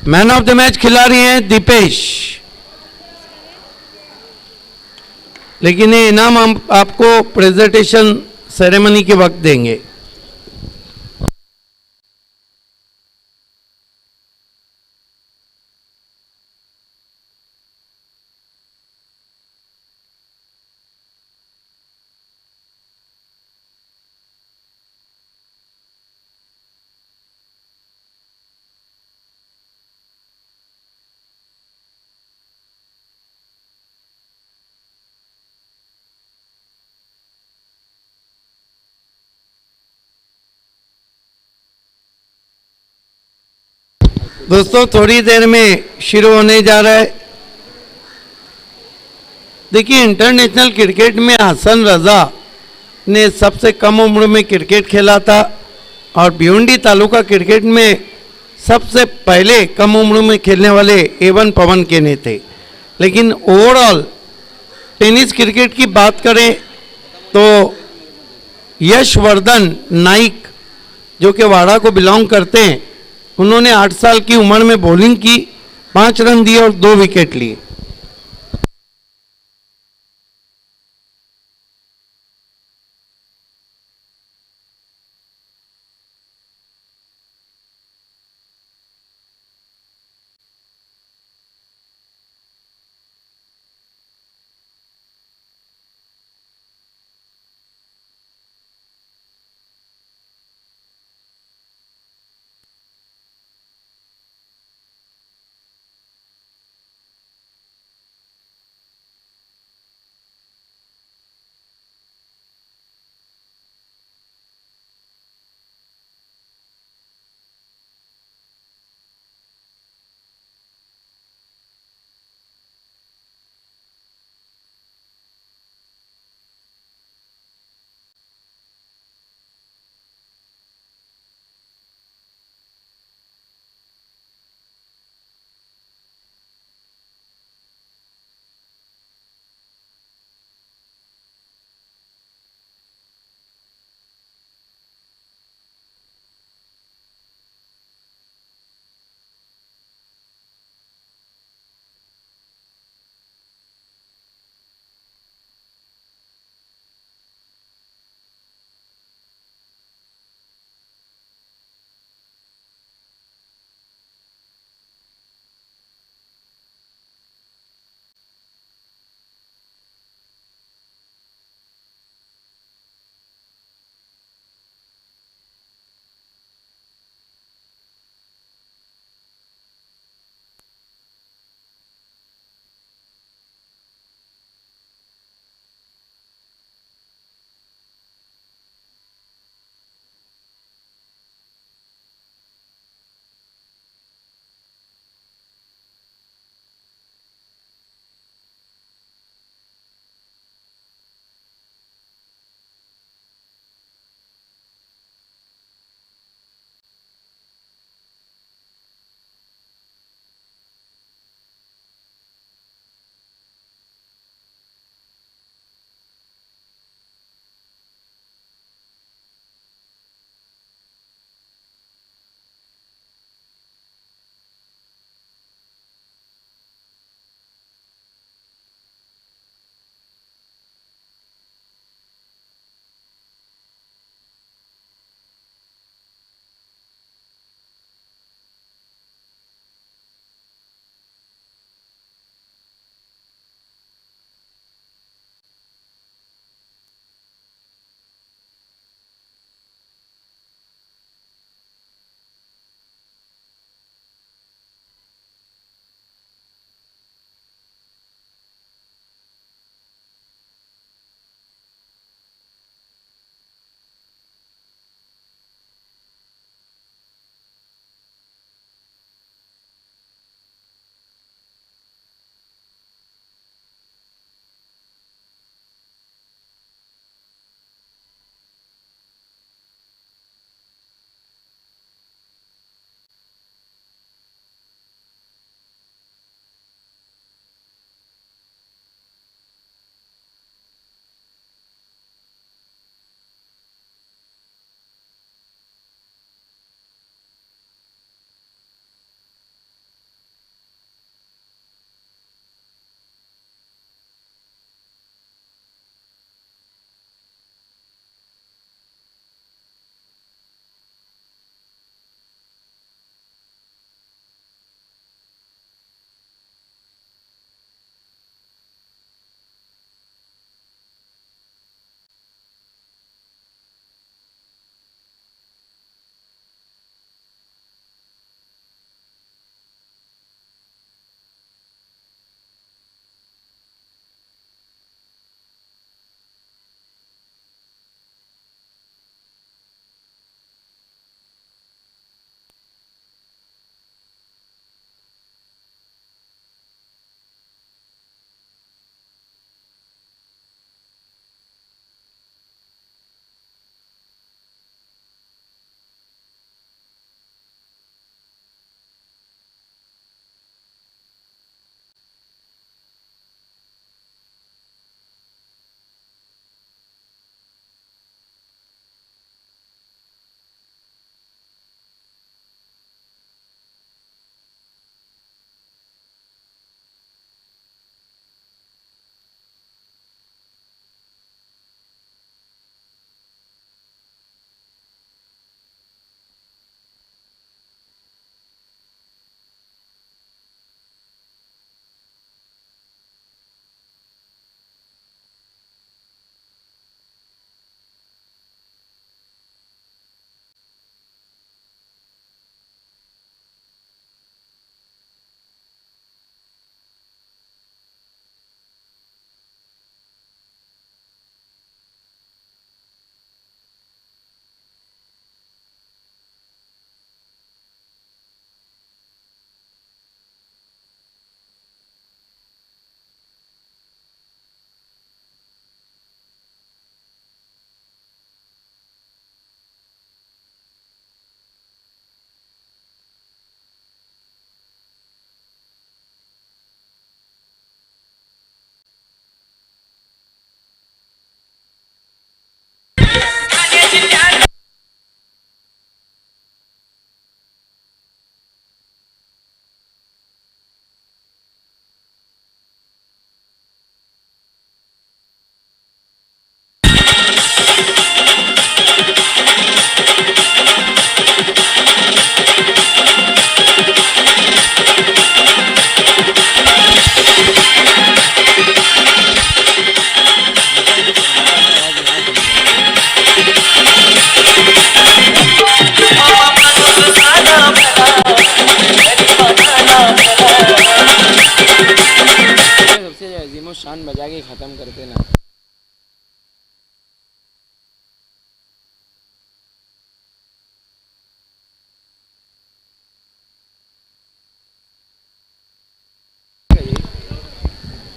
Man of the match खिला रही हैं दीपेश, लेकिन ये इनाम हम आपको प्रेजेंटेशन सेरेमनी के वक्त देंगे। दोस्तों थोड़ी देर में शुरू होने जा रहा है। देखिए, इंटरनेशनल क्रिकेट में हसन रजा ने सबसे कम उम्र में क्रिकेट खेला था और भिवंडी तालुका क्रिकेट में सबसे पहले कम उम्र में खेलने वाले एवन पवन केने थे। लेकिन ओवरऑल टेनिस क्रिकेट की बात करें तो यशवर्धन नाइक, जो कि वाड़ा को बिलोंग करते हैं, उन्होंने 8 साल की उम्र में बॉलिंग की, 5 रन दिए और 2 विकेट लिए।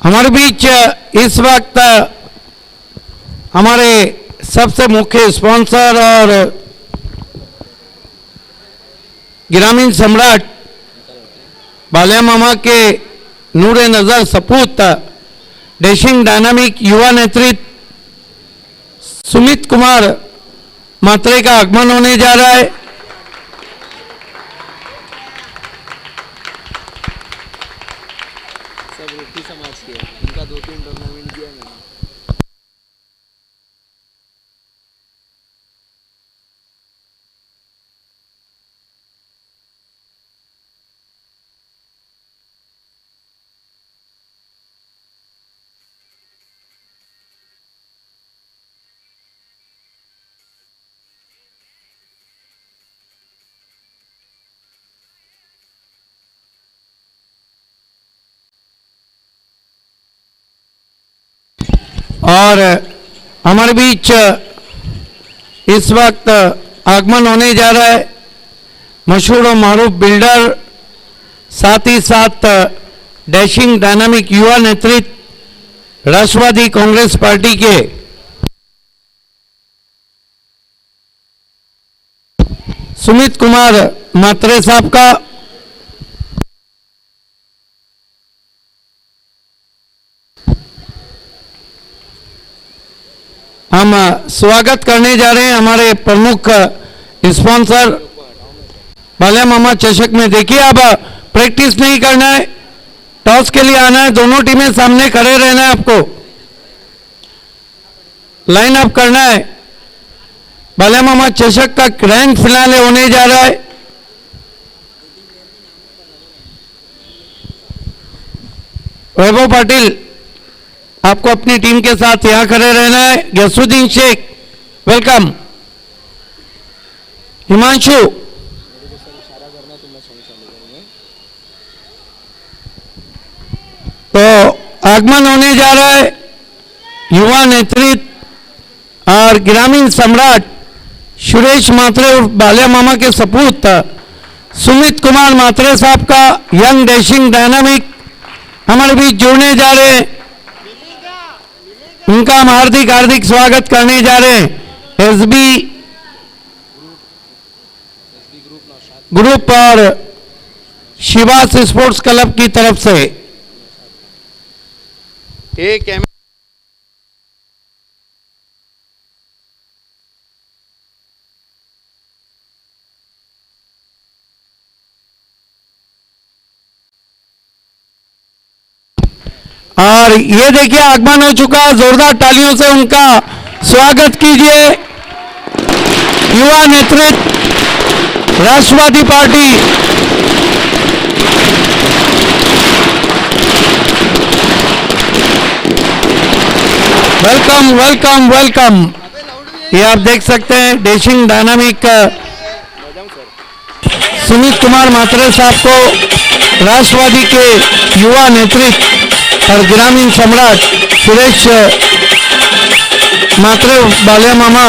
हमारे बीच इस वक्त हमारे सबसे मुख्य स्पॉन्सर और ग्रामीण सम्राट बालिया मामा के नूरे नजर सपूत डैशिंग डायनामिक युवा नेतृत्व सुमित कुमार मात्रे का आगमन होने जा रहा है। सब रूपी समाज के उनका 2-3 टूर्नामेंट किया मैंने। और हमारे बीच इस वक्त आगमन होने जा रहा है मशहूर और मारूफ बिल्डर, साथ ही साथ डैशिंग डायनामिक युवा नेतृत्व राष्ट्रवादी कांग्रेस पार्टी के सुमित कुमार मात्रे साहब का। हम स्वागत करने जा रहे हैं हमारे प्रमुख स्पॉन्सर बालिया मामा चषक में। देखिए, अब प्रैक्टिस नहीं करना है, टॉस के लिए आना है, दोनों टीमें सामने खड़े रहना है, आपको लाइन अप करना है। बालिया मामा चषक का ग्रैंड फिनाले होने जा रहा है। वैभव पाटिल, आपको अपनी टीम के साथ यहां खड़े रहना है। गैसुद्दीन शेख, वेलकम। हिमांशु, तो आगमन होने जा रहा है युवा नेतृत्व और ग्रामीण सम्राट सुरेश मात्रे और बालिया मामा के सपूत सुमित कुमार मात्रे साहब का यंग डैशिंग डायनामिक हमारे बीच जुड़ने जा रहे हैं। उनका हम हार्दिक हार्दिक स्वागत करने जा रहे हैं। एसबी ग्रुप और शिवास स्पोर्ट्स क्लब की तरफ से एक और ये देखिए आगमन हो चुका है, जोरदार तालियों से उनका स्वागत कीजिए। युवा नेतृत्व राष्ट्रवादी पार्टी, वेलकम वेलकम वेलकम। ये आप देख सकते हैं डैशिंग डायनामिक सुमित कुमार मात्रे साहब को राष्ट्रवादी के युवा नेतृत्व और ग्रामीण सम्राट सुरेश मात्रे बालिया मामा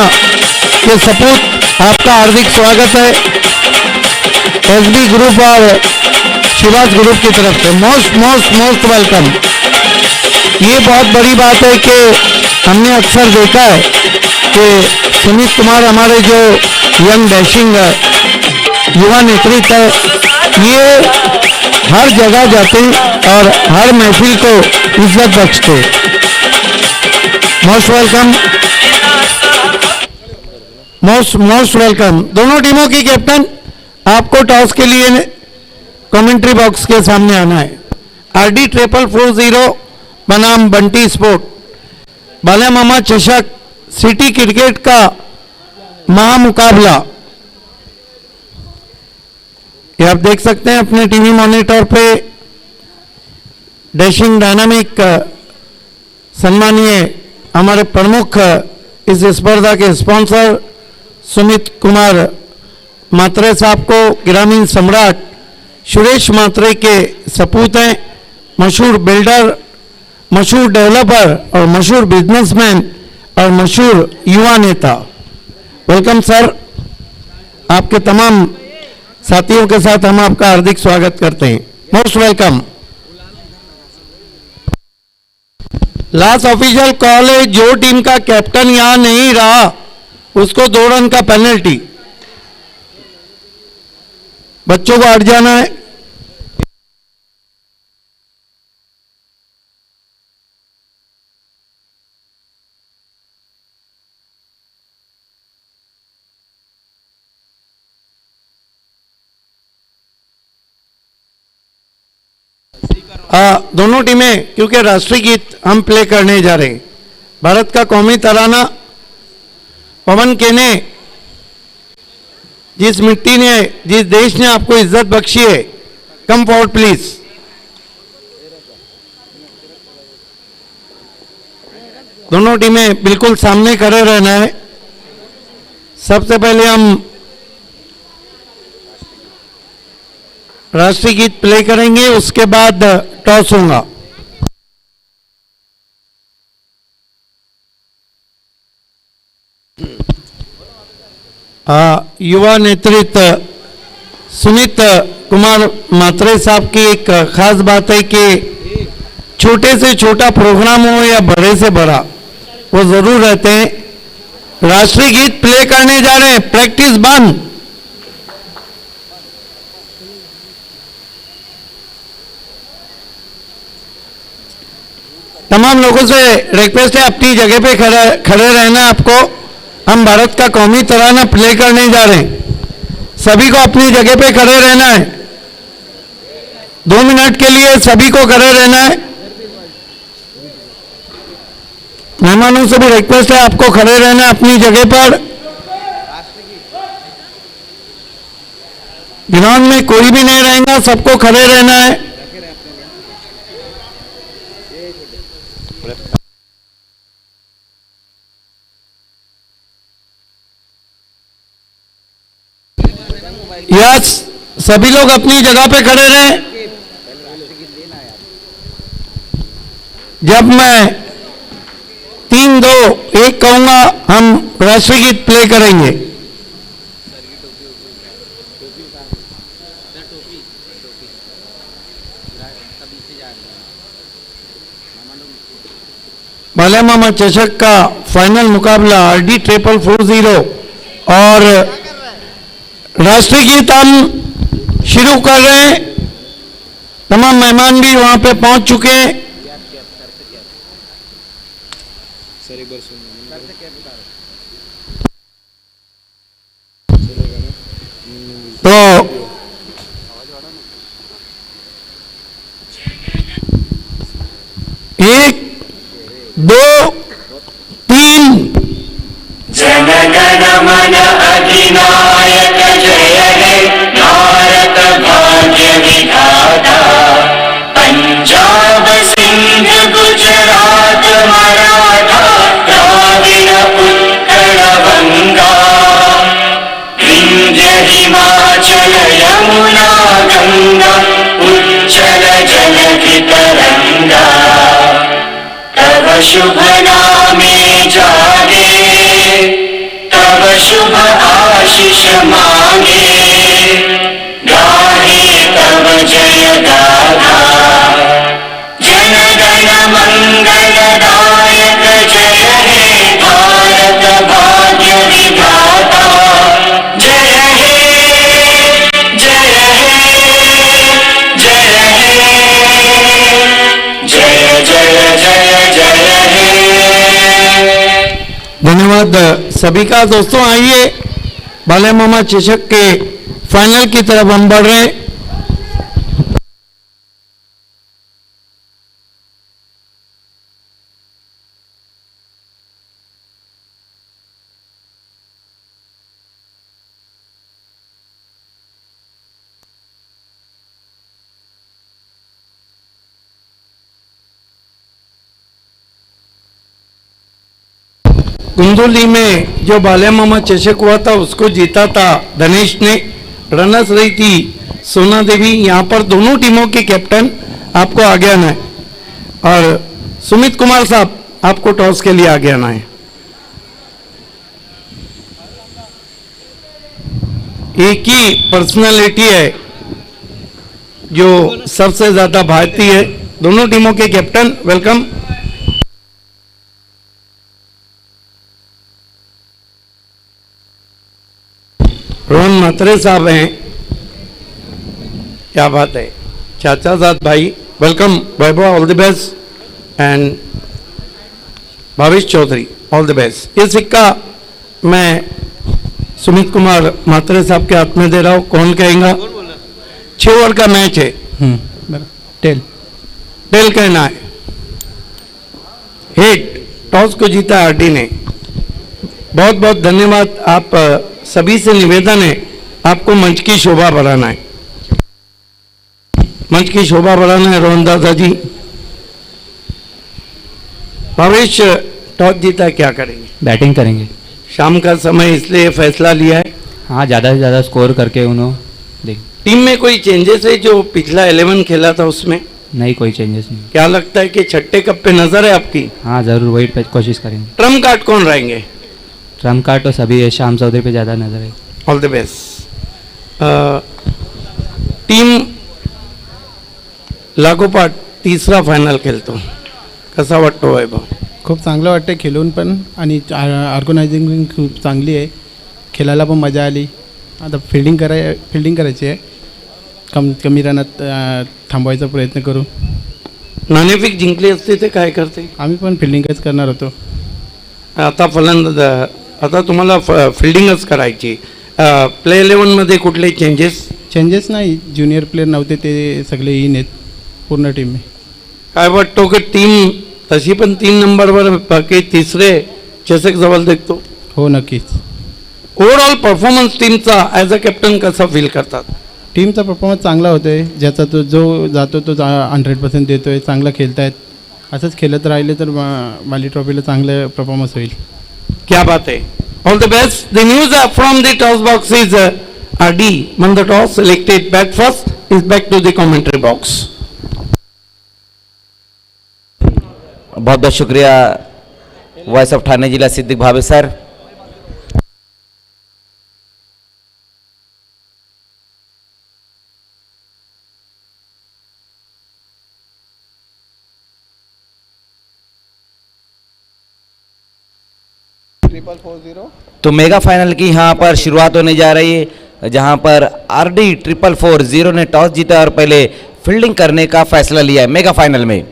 के सपूत आपका हार्दिक स्वागत है। एसबी ग्रुप और शिवास ग्रुप की तरफ से मोस्ट मोस्ट मोस्ट वेलकम। ये बहुत बड़ी बात है कि हमने अक्सर देखा है कि सुमित कुमार हमारे जो यंग डैशिंग युवा नेतृत्व है, ये हर जगह जाते और हर महफिल को इज्जत बख्शते। Most welcome, most welcome. दोनों टीमों की कैप्टन, आपको टॉस के लिए कमेंट्री बॉक्स के सामने आना है। RD 4440 बनाम बंटी स्पोर्ट बालिया मामा चषक सिटी क्रिकेट का महामुकाबला, ये आप देख सकते हैं अपने टीवी मॉनिटर पे। डैशिंग डायनामिक सम्मानीय हमारे प्रमुख इस स्पर्धा के स्पॉन्सर सुमित कुमार मात्रे साहब को ग्रामीण सम्राट सुरेश मात्रे के सपूत हैं। मशहूर बिल्डर, मशहूर डेवलपर और मशहूर बिजनेसमैन और मशहूर युवा नेता। वेलकम सर, आपके तमाम साथियों के साथ हम आपका हार्दिक स्वागत करते हैं। Most welcome. Last official call है, जो टीम का कैप्टन यहां नहीं रहा उसको 2 रन का पेनल्टी। बच्चों को हट जाना है। दोनों टीमें, क्योंकि राष्ट्रीय गीत हम प्ले करने जा रहे हैं, भारत का कौमी तराना, पवन केने, जिस मिट्टी ने, जिस देश ने आपको इज्जत बख्शी है, कम फॉरवर्ड प्लीज। दोनों टीमें बिल्कुल सामने खड़े रहना है। सबसे पहले हम राष्ट्रीय गीत प्ले करेंगे, उसके बाद टॉस होगा। युवा नेतृत्व सुमित कुमार मात्रे साहब की एक खास बात है कि छोटे से छोटा प्रोग्राम हो या बड़े से बड़ा, वो जरूर रहते हैं। राष्ट्रीय गीत प्ले करने जा रहे हैं, प्रैक्टिस बंद। तमाम लोगों से रिक्वेस्ट है, अपनी जगह पे खड़े रहना है आपको। हम भारत का कौमी तराना प्ले करने जा रहे हैं, सभी को अपनी जगह पे खड़े रहना है। 2 मिनट के लिए सभी को खड़े रहना है। मेहमानों से भी रिक्वेस्ट है, आपको खड़े रहना है अपनी जगह पर। ग्राउंड में कोई भी नहीं रहेगा, सबको खड़े रहना है। यस, सभी लोग अपनी जगह पे खड़े रहें। जब मैं 3, 2, 1 कहूंगा, हम राष्ट्रीय गीत प्ले करेंगे। बाला मामा चषक का फाइनल मुकाबला RD 440 और राष्ट्रीय गीत हम शुरू कर रहे हैं। तमाम मेहमान भी वहां पे पहुंच चुके हैं। तो 1, 2, 3। जनगण मन अधिनायक जय हे भारत भाग्य विधाता। पंजाब सिंध गुजरात मराठा द्राविड़ उत्कल बंगा। विंध्य हिमाचल यमुना गंगा उज्जल जलधि तरंगा। तव शुभ नामे जागे, तव शुभ आशीष मांगे। गाहे तव जय गाथा, जन गण मंगल दायक जय हे भारत भाग्य विधाता। जय हे, जय हे, जय हे, जय जय जय जय हे। धन्यवाद सभी का। दोस्तों आइए, बाला मामा चषक के फाइनल की तरफ हम बढ़ रहे हैं। कुंदोली में जो बाला मामा चषक हुआ था उसको जीता था धनेश ने। रनर्स रही थी सोना देवी। यहाँ पर दोनों टीमों के कैप्टन आपको आगे आना है और सुमित कुमार साहब आपको टॉस के लिए आगे आना है। एक ही पर्सनालिटी है जो सबसे ज्यादा भारतीय है। दोनों टीमों के कैप्टन वेलकम। म्हात्रे साहब हैं, क्या बात है, चाचा साहब भाई, welcome Vaibhav, all the best, and Bhavesh Chaudhary, all the best. ये सिक्का मैं सुमित कुमार म्हात्रे साहब के हाथ में दे रहा हूँ। कौन कहेगा? 6 ओवर का मैच है। टेल टेल कहना है। हिट, टॉस को जीता आरडी ने। बहुत बहुत धन्यवाद। आप सभी से निवेदन है, आपको मंच की शोभा बढ़ाना है, मंच की शोभा बढ़ाना है। रोहन दादा जी, भावेश टॉस जीता, क्या करेंगे? बैटिंग करेंगे। शाम का समय इसलिए फैसला लिया है। हाँ, ज़्यादा से ज़्यादा स्कोर करके उन्होंने देख। टीम में कोई चेंजेस है? जो पिछला 11 खेला था उसमें नहीं, कोई चेंजेस नहीं। क्या लगता है कि छठे कप पे नजर है आपकी? हाँ, ज़रूर वही पे कोशिश करेंगे। ट्रम्प कार्ड कौन रहेंगे? ट्रम्प कार्ड तो सभी है, श्याम चौधरी पे ज़्यादा नजर है। All the best. टीम लागोपाठ तिसरा फायनल खेळतो, कसा वाटतो वैभव? खूप चांगलं वाटतं खेळून पण, आणि ऑर्गनायझिंग पण खूप चांगली आहे, खेळायला पण मजा आली. आता फिल्डिंग करायची आहे, कमी रनात थांबवायचा प्रयत्न करू. नाणेफेक जिंकली असते ते काय करते? आम्ही पण फिल्डिंगच करणार होतो. आता आता तुम्हाला फिल्डिंगच करायची. प्ले 11 मध्ये कुठले चेंजेस नाही, ज्युनियर प्लेयर नव्हते, ते सगळे इन आहेत पूर्ण टीम में. काय वाटतो की टीम तशी पण 3 नंबरवर बाकी तिसरे चषक जवळ देखतो? हो, नक्कीच. ओव्हरऑल परफॉर्मन्स टीमचा ॲज अ कॅप्टन कसा फील करतात? टीमचा परफॉर्मन्स चांगला होतो आहे, ज्याचा तो जो जातो तो 100% देतो आहे, चांगला खेळत आहेत. असंच खेळत राहिले तर माली ट्रॉफीला चांगलं परफॉर्मन्स होईल. क्या बात है, all the best. The news from the toss box is RD won the toss, selected bat first, is back to the commentary box. बहुत बहुत शुक्रिया वॉइस ऑफ ठाणे जिला सिद्दीक भावे सर। तो मेगा फाइनल की यहाँ पर शुरुआत होने जा रही है, जहाँ पर RD 440 ने टॉस जीता और पहले फील्डिंग करने का फैसला लिया है। मेगा फाइनल में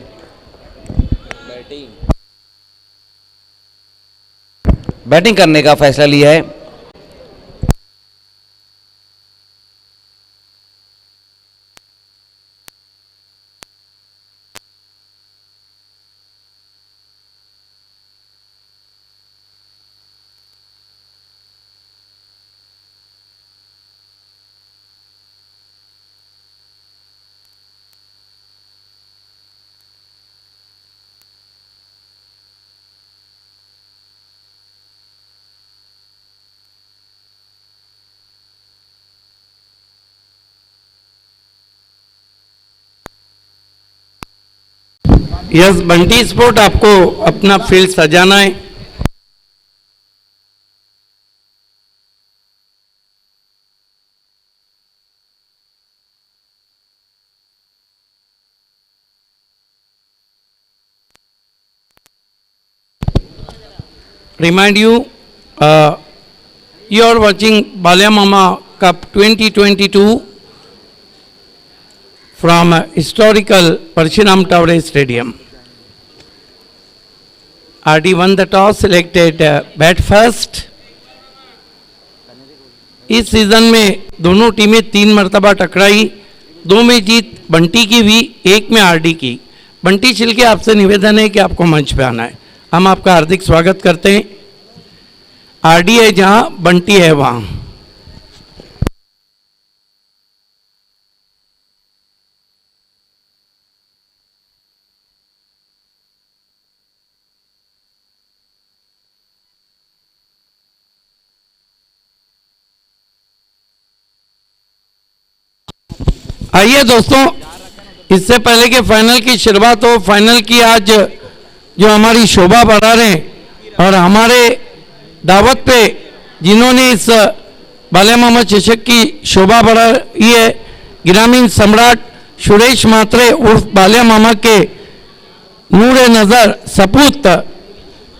बैटिंग करने का फैसला लिया है। यस बंटी स्पोर्ट, आपको अपना फील्ड सजाना है। Remind you, you are watching Balya Mama Cup 2022 from historical Parshuram Tavre Stadium. RD won the toss, selected bat first. इस सीजन में दोनों टीमें 3 मरतबा टकराई, 2 में जीत बंटी की हुई, 1 में RD की। बंटी छिलके, आपसे निवेदन है कि आपको मंच पे आना है। हम आपका हार्दिक स्वागत करते हैं। RD है जहां, बंटी है वहां। आइए दोस्तों, इससे पहले कि फाइनल की शुरुआत हो, फाइनल की आज जो हमारी शोभा बढ़ा रहे हैं और हमारे दावत पे जिन्होंने इस बाल्या मामा चषक की शोभा बढ़ाई है, ग्रामीण सम्राट सुरेश म्हात्रे उर्फ बाल्या मामा के नूरे नज़र सपूत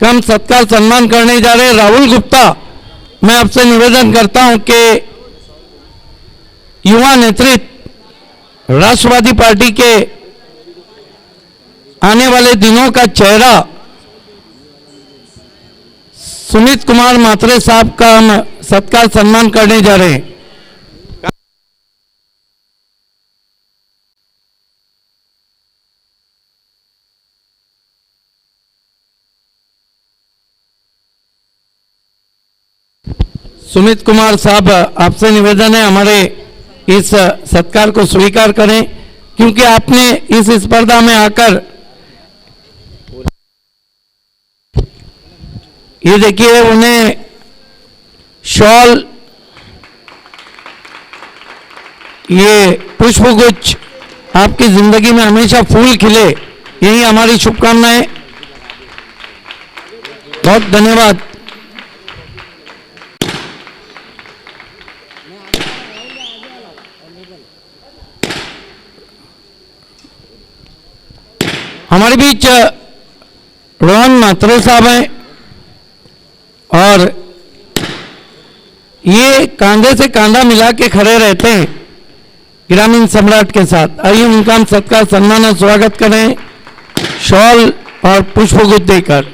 कम सत्कार सम्मान करने जा रहे राहुल गुप्ता। मैं आपसे निवेदन करता हूं कि युवा नेतृत्व राष्ट्रवादी पार्टी के आने वाले दिनों का चेहरा सुमित कुमार मात्रे साहब का हम सत्कार सम्मान करने जा रहे हैं। सुमित कुमार साहब, आपसे निवेदन है हमारे इस सत्कार को स्वीकार करें, क्योंकि आपने इस स्पर्धा में आकर, ये देखिए, उन्हें शॉल, ये पुष्पगुच्छ, आपकी जिंदगी में हमेशा फूल खिले, यही हमारी शुभकामनाएं। बहुत धन्यवाद। हमारे बीच रोहन मात्रे साहब हैं और ये कांधे से कांधा मिला के खड़े रहते हैं ग्रामीण सम्राट के साथ। आइए उनका हम सत्कार सम्मान और स्वागत करें शॉल और पुष्पगुच्छ देकर।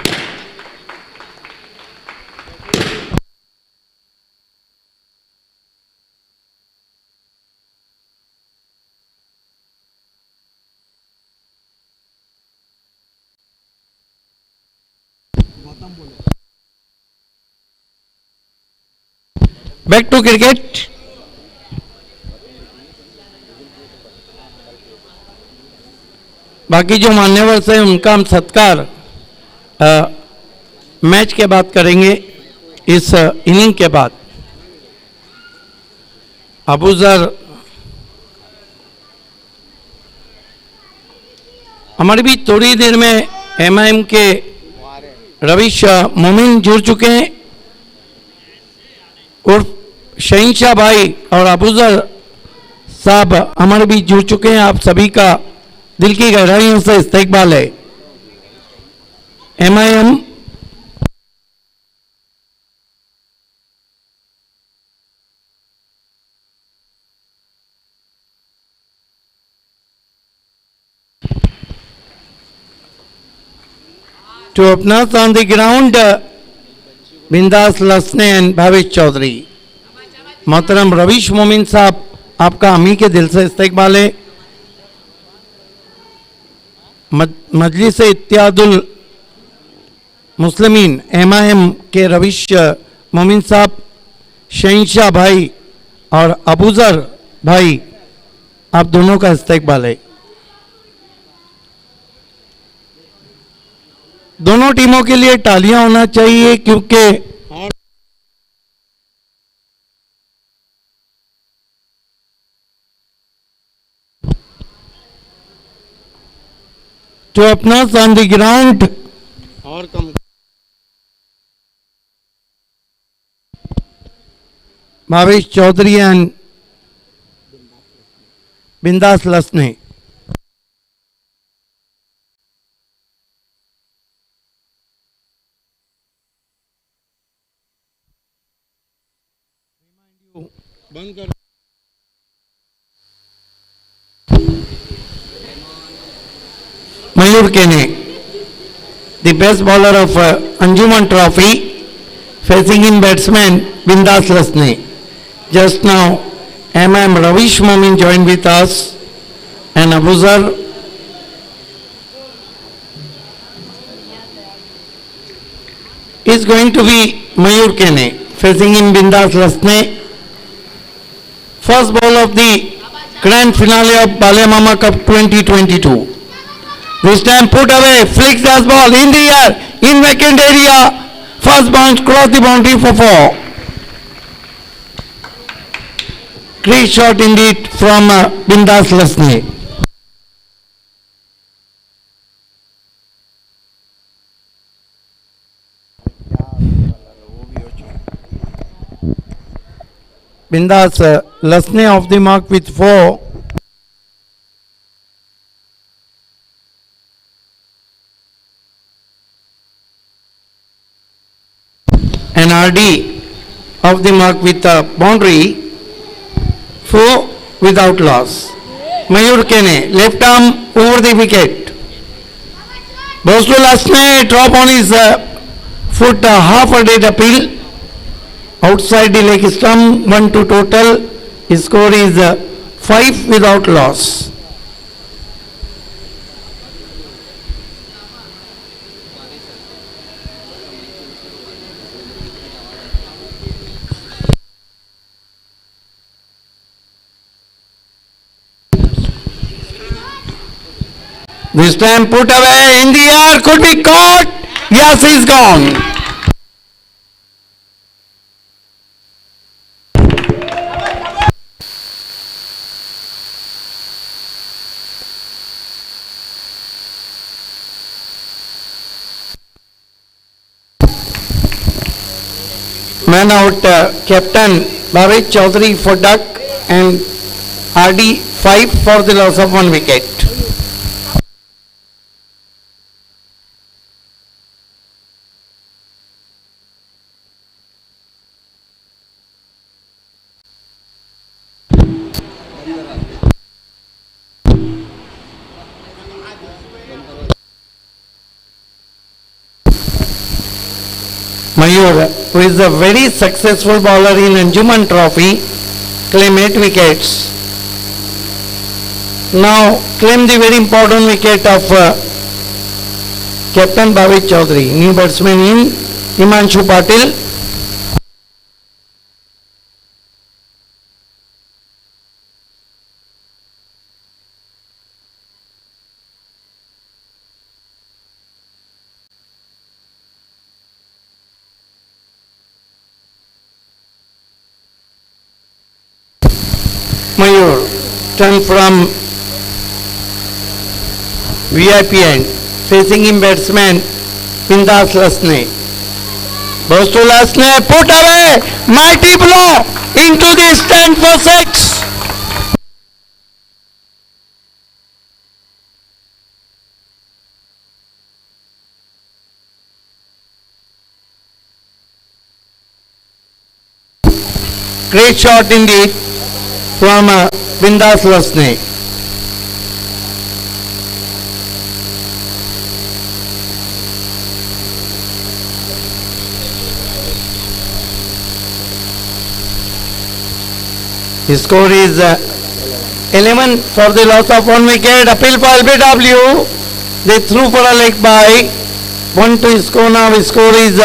Back to cricket. बाकी जो मान्यवर से उनका हम सत्कार मैच के बाद करेंगे, इस इनिंग के बाद। अबूजर हमारे बीच थोड़ी देर में एमआईएम के रवीश मोमिन जुड़ चुके हैं और शहीनशाह भाई और अबूजर साहब हमारे बीच जुड़ चुके हैं। आप सभी का दिल की गहराइयों से इस्तकबाल है। MIM to open us on the ground, बिंदास लसने एंड भावेश चौधरी। मोहतरम रवीश मोमिन साहब, आपका हम ही के दिल से इस्तकबाल है। मजलिस इत्तेहादुल मुस्लिमीन एमआईएम के रवीश मोमिन साहब, शहीनशाह भाई और अबूजर भाई, आप दोनों का इस्तकबाल है। दोनों टीमों के लिए तालियां होना चाहिए, क्योंकि to open us on the ground और कम भावेश चौधरी एंड बिंदास लसने। बंद कर। मयूर केने, the best bowler of Anjuman Trophy, facing in batsman Bindas Lasne. Just now, M.M. Ravish Momin joined with us, and Abuzar is going to be Mayur Kene, facing in Bindas Lasne. First ball of the grand finale of Bale Mama Cup 2022. This time put away, flicks as ball in the air, in vacant area. First bounce, cross the boundary for 4. Great shot indeed from Bindas Lasne. Bindas Lasne off the mark with 4. And RD off the mark with a boundary. 4 without loss. Mayur Kene, left arm over the wicket. Goes to last net, drop on his foot, half a dead appeal. Outside the leg stump, 1-2 total. His score is 5 without loss. This time put away in the air, could be caught. Yes, he's gone. Man out, Captain Bhavik Chaudhary for duck and RD 5 for the loss of 1 wicket. Mayur, who is a very successful bowler in Anjuman Trophy, claim 8 wickets. Now claim the very important wicket of Captain Bhavik Chaudhary, new batsman in Himanshu Patil. Mayur, turn from VIP end, facing him batsman Bindas Lasne. Goes to Lasne, put away, mighty blow into the stand for 6. Great shot indeed from Bindas Lasne. His score is 11 for the loss of 1 wicket. Appeal for LBW. They threw for a leg by 1 to his score. Now his score is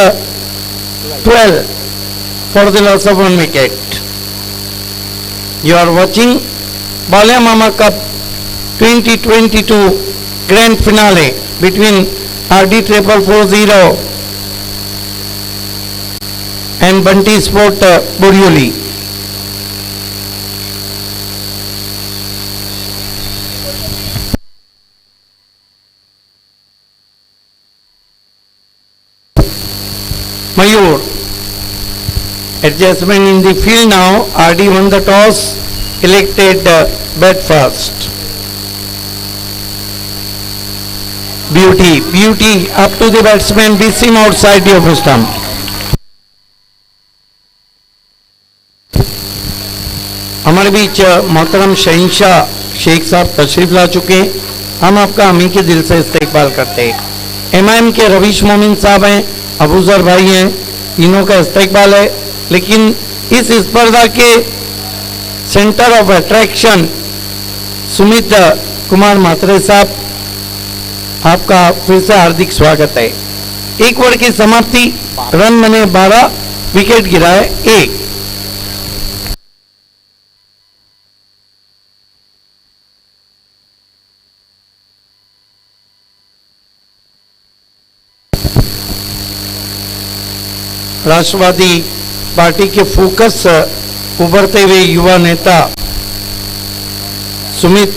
12 for the loss of 1 wicket. You are watching Balya Mama Cup 2022 Grand Finale between RD 4440 and Bunty Sport Burioli. Mayur, adjustment in the field now. RD won the toss, elected bat first. Beauty up to the batsman, beats him outside the off stump. हमारे बीच मोहतरम शहीनशाह शेख साहब तशरीफ ला चुके हैं. हम आपका हमी के दिल से इस्तेकबाल करते हैं. MIM के रवीश मोमिन साहब हैं, अबूजर भाई हैं, तीनों का इस्तेकबाल है. लेकिन इस स्पर्धा के centre of attraction Sumit Kumar Matre साहब, आपका फिर से हार्दिक स्वागत है. 1 ओवर की समाप्ति, रन बने 12, विकेट गिराए 1. राष्ट्रवादी पार्टी के फोकस उभरते हुए युवा नेता सुमित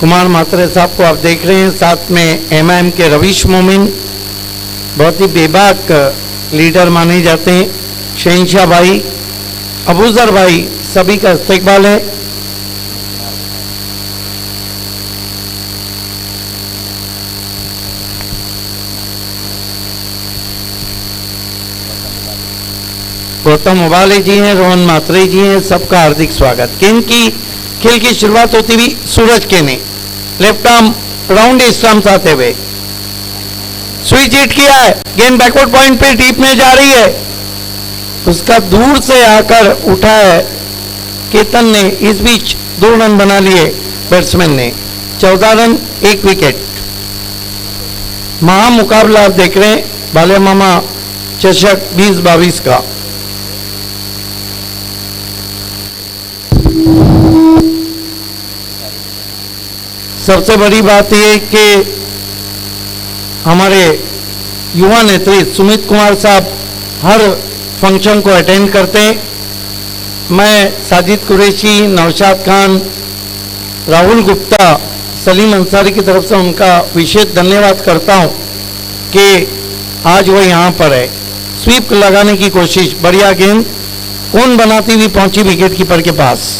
कुमार मात्रे साहब को आप देख रहे हैं. साथ में MIM के रवीश मोमिन, बहुत ही बेबाक लीडर माने जाते हैं. शहीनशाह भाई, अबूजर भाई, सभी का इस्तेकबाल है. गौतम उबाले जी हैं, रोहन मात्रे जी हैं, सबका हार्दिक स्वागत। गेंद की खेल की शुरुआत होती हुई सूरज के ने लेफ्ट आर्म राउंड स्टम्प आते हुए स्विच हिट किया है, गेंद बैकवर्ड पॉइंट पे डीप में जा रही है, उसका दूर से आकर उठा है केतन ने। इस बीच 2 रन बना लिए बैट्समैन ने, 14 रन 1 विकेट। महामुकाबला आप देख रहे हैं बाले मामा चषक 2022 का। सबसे बड़ी बात यह कि हमारे युवा नेत्री सुमित कुमार साहब हर फंक्शन को अटेंड करते हैं। मैं साजिद कुरैशी, नौशाद खान, राहुल गुप्ता, सलीम अंसारी की तरफ से उनका विशेष धन्यवाद करता हूं कि आज वो यहाँ पर है। स्वीप लगाने की कोशिश, बढ़िया गेंद कौन बनाती हुई पहुंची विकेट कीपर के पास।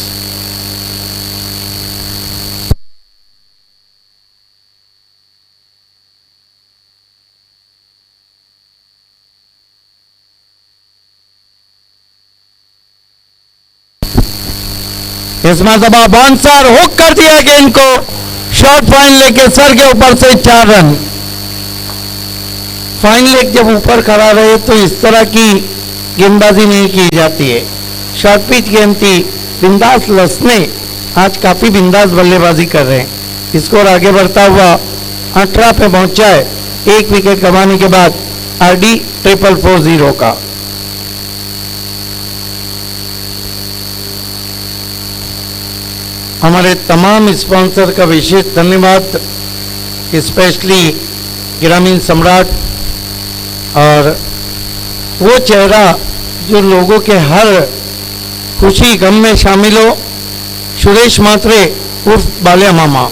इस मरतबा बाउंसर हुक कर दिया गेंद को, शॉर्ट फाइन लेके सर के ऊपर से 4 रन। फाइन लेग जब ऊपर खड़ा रहे तो इस तरह की गेंदबाजी नहीं की जाती है। शॉर्ट पिच गेंद थी, बिंदास लसने आज काफी बिंदास बल्लेबाजी कर रहे हैं। स्कोर आगे बढ़ता हुआ 18 पे पहुंचा है 1 विकेट गंवाने के बाद आरडी 440 का। हमारे तमाम स्पॉन्सर का विशेष धन्यवाद, स्पेशली ग्रामीण सम्राट और वो चेहरा जो लोगों के हर खुशी गम में शामिल हो, सुरेश मात्रे उर्फ बालिया मामा,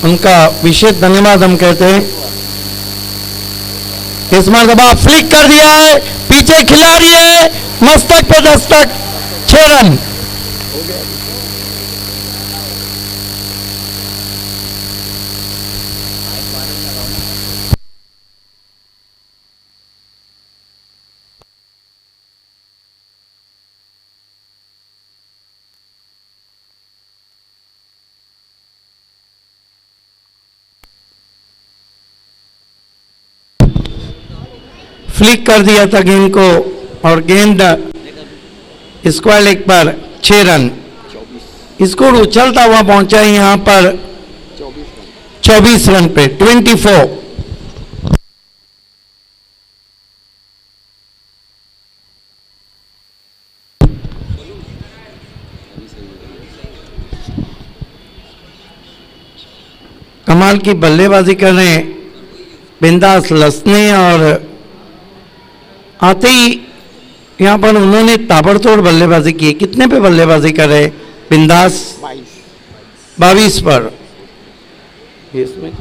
उनका विशेष धन्यवाद हम कहते हैं। इस मरतबा फ्लिक कर दिया है, पीछे खिलाड़ी है, मस्तक पे दस्तक, 6 रन। फ्लिक कर दिया था गेंद को और गेंद स्क्वायर लेग पर 6 रन। स्कोर उछलता हुआ पहुंचा है यहां पर 24 रन पे 24। कमाल की बल्लेबाजी कर रहे हैं बिंदास लसने, और आते ही यहां पर उन्होंने ताबड़तोड़ बल्लेबाजी की। कितने पे बल्लेबाजी कर रहे? बिंदास 22 पर। इसमें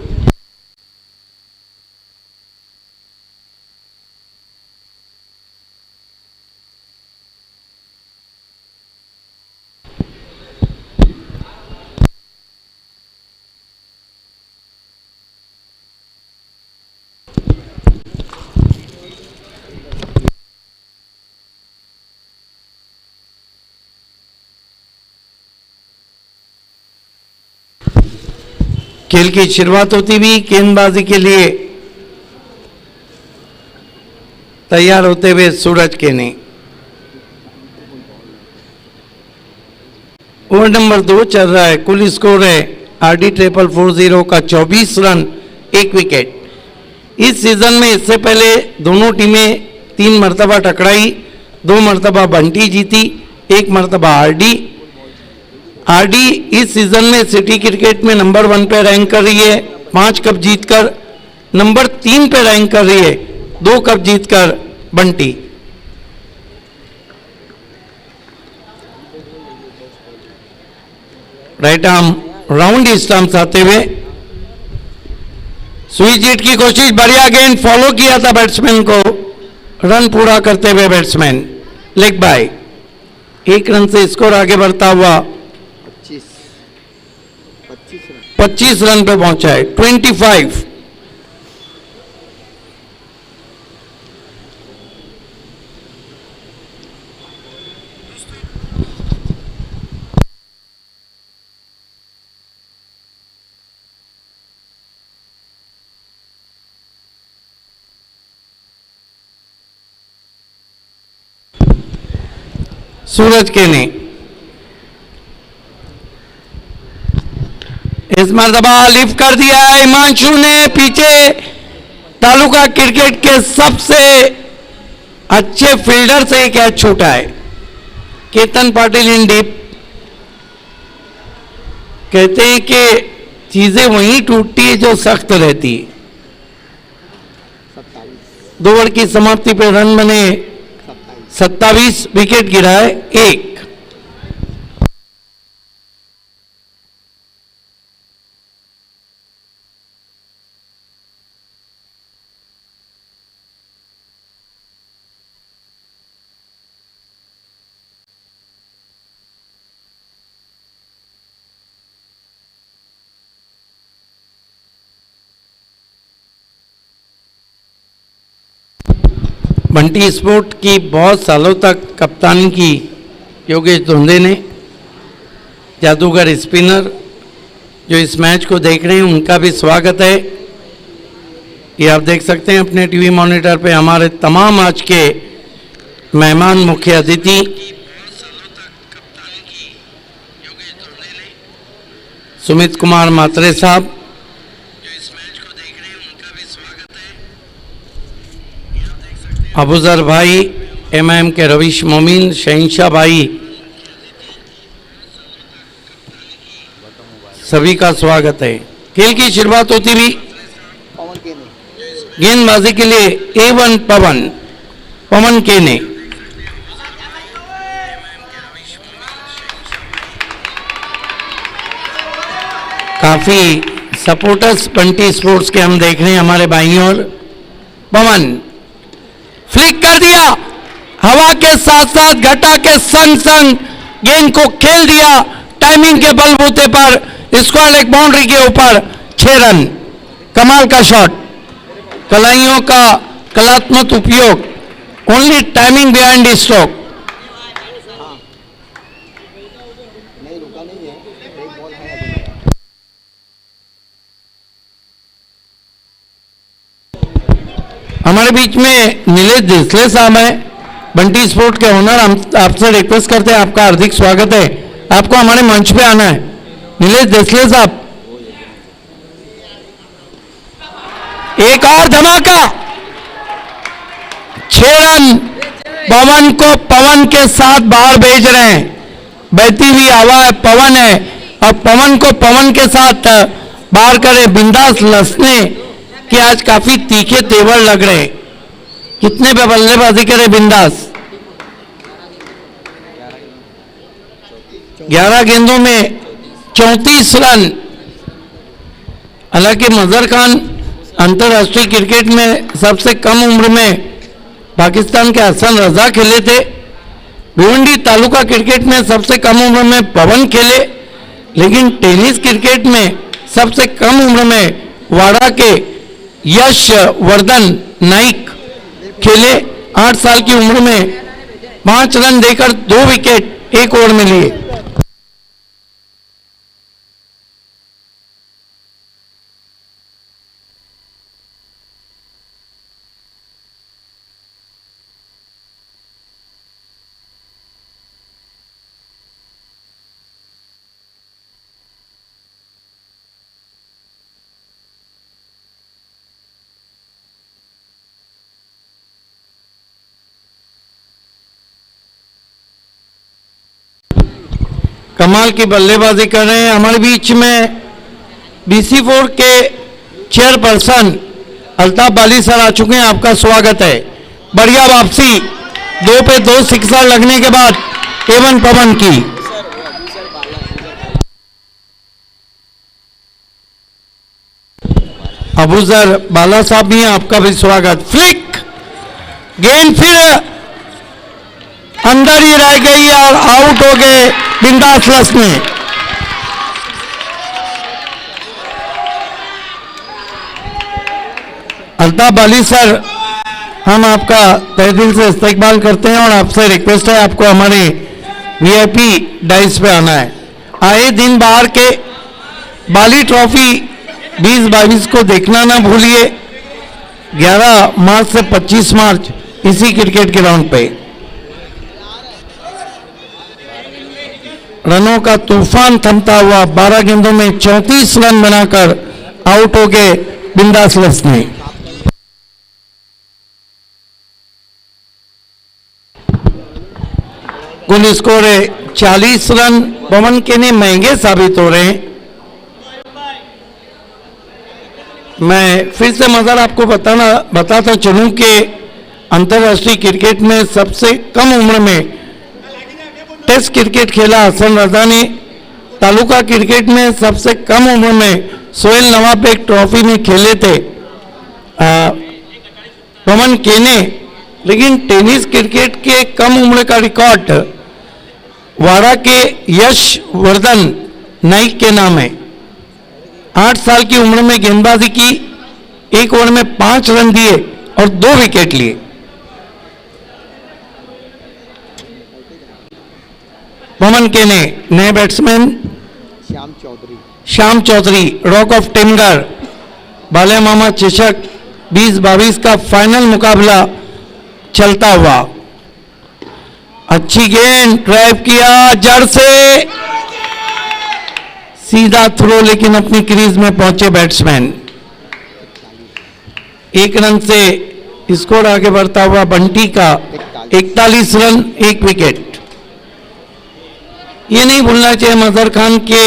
खेल की शुरुआत होती भी गेंदबाजी के लिए तैयार होते हुए सूरज के ने। ओवर नंबर 2 चल रहा है। कुल स्कोर है आरडी 440 का 24 रन 1 विकेट। इस सीजन में इससे पहले दोनों टीमें 3 मरतबा टकराई, 2 मरतबा बंटी जीती, 1 मरतबा आरडी इस सीजन में सिटी क्रिकेट में नंबर 1 पे रैंक कर रही है, 5 कप जीतकर नंबर 3 पे रैंक कर रही है, 2 कप जीतकर Bunty. Right arm round stumps आते हुए स्विच हिट की कोशिश, बढ़िया गेंद, फॉलो किया था बैट्समैन को, रन पूरा करते हुए बैट्समैन लेग बाय। 1 रन से स्कोर आगे बढ़ता हुआ 25 रन पे पहुंचा है 25। सूरज केने। इस मर्तबा लिफ्ट कर दिया है हिमांशु ने, पीछे तालुका क्रिकेट के सबसे अच्छे फील्डर से एक कैच छूटा है। केतन पाटिल इन डीप। कहते हैं कि चीजें वहीं टूटती है जो सख्त रहती है। 2 ओवर की समाप्ति पे रन बने 27, विकेट गिरा है 1। बंटी स्पोर्ट की बहुत सालों तक कप्तानी की योगेश धोंदे ने। जादूगर स्पिनर जो इस मैच को देख रहे हैं उनका भी स्वागत है। ये आप देख सकते हैं अपने टीवी मॉनिटर पे हमारे तमाम आज के मेहमान मुख्य अतिथि। सुमित कुमार मात्रे साहब अबूजर भाई, एमआईएम के रवीश मोमिन, शहनशाह भाई, सभी का स्वागत है। खेल की शुरुआत होती भी गेंदबाजी के लिए A1 पवन केने। काफी सपोर्टर्स बंटी स्पोर्ट्स के हम देख रहे हैं हमारे भाइयों। और पवन फ्लिक कर दिया, हवा के साथ साथ घटा के संग संग गेंद को खेल दिया। टाइमिंग के बलबूते पर स्क्वायर लेग बाउंड्री के ऊपर 6 रन। कमाल का शॉट, कलाइयों का कलात्मक उपयोग। Only timing behind stroke. हमारे बीच में नीलेश देसले साहब हैं, बंटी स्पोर्ट के ओनर। हम आपसे रिक्वेस्ट करते हैं, आपका हार्दिक स्वागत है, आपको हमारे मंच पे आना है। नीलेश देसले साहब, एक और धमाका, 6 रन। पवन को पवन के साथ बाहर भेज रहे हैं। बहती हुई हवा है, पवन है, और पवन को पवन के साथ बाहर करे। बिंदास लसने कि आज काफी तीखे तेवर लग रहे हैं। कितने पे बल्लेबाजी करे बिंदास? 11 गेंदों में 34 रन। हालांकि मजहर खान अंतर्राष्ट्रीय क्रिकेट में सबसे कम उम्र में पाकिस्तान के हसन रजा खेले थे। भिवंडी तालुका क्रिकेट में सबसे कम उम्र में पवन खेले, लेकिन टेनिस क्रिकेट में सबसे कम उम्र में वाड़ा के यश वर्धन नाइक खेले। 8 साल की उम्र में 5 रन देकर 2 विकेट 1 ओवर में लिए। कमाल की बल्लेबाजी कर रहे हैं। हमारे बीच में BC4 के चेयरपर्सन अल्ताफ बाली सर आ चुके हैं, आपका स्वागत है। बढ़िया वापसी, 2 पे 2 सिक्सर लगने के बाद A1 पवन की। अबूजर बाला साहब भी हैं, आपका भी स्वागत। फ्लिक, गेंद फिर अंदर ही रह गई और आउट हो गए बिंदास लसने। अल्ताफ अली सर, हम आपका तहे दिल से इस्तकबाल करते हैं और आपसे रिक्वेस्ट है आपको हमारे VIP डाइस पे आना है। आए दिन बाहर के बाली ट्रॉफी 2022 को देखना ना भूलिए। 11 मार्च से 25 मार्च इसी क्रिकेट ग्राउंड पे। रनों का तूफान थमता हुआ 12 गेंदों में 34 रन बनाकर आउट हो गए बिंदास ने। कुल स्कोर है 40 रन। पवन केने महंगे साबित हो रहे हैं। मैं फिर से मज़र आपको बताता चलूं कि अंतर्राष्ट्रीय क्रिकेट में सबसे कम उम्र में टेस्ट क्रिकेट खेला हसन रजा ने। तालुका क्रिकेट में सबसे कम उम्र में सोहेल नवाब एक ट्रॉफी में खेले थे पवन केने। लेकिन टेनिस क्रिकेट के कम उम्र का रिकॉर्ड वाड़ा के यश वर्धन नाइक के नाम है। 8 साल की उम्र में गेंदबाजी की, एक ओवर में 5 रन दिए और 2 विकेट लिए। पवन केने नए बैट्समैन श्याम चौधरी रॉक ऑफ टिमगर बाले मामा चषक 2022 का फाइनल मुकाबला चलता हुआ। अच्छी गेंद ड्राइव किया जड़ से सीधा थ्रो, लेकिन अपनी क्रीज में पहुंचे बैट्समैन। 1 रन से स्कोर आगे बढ़ता हुआ बंटी का 41 रन 1 विकेट। ये नहीं भूलना चाहिए मजहर खान के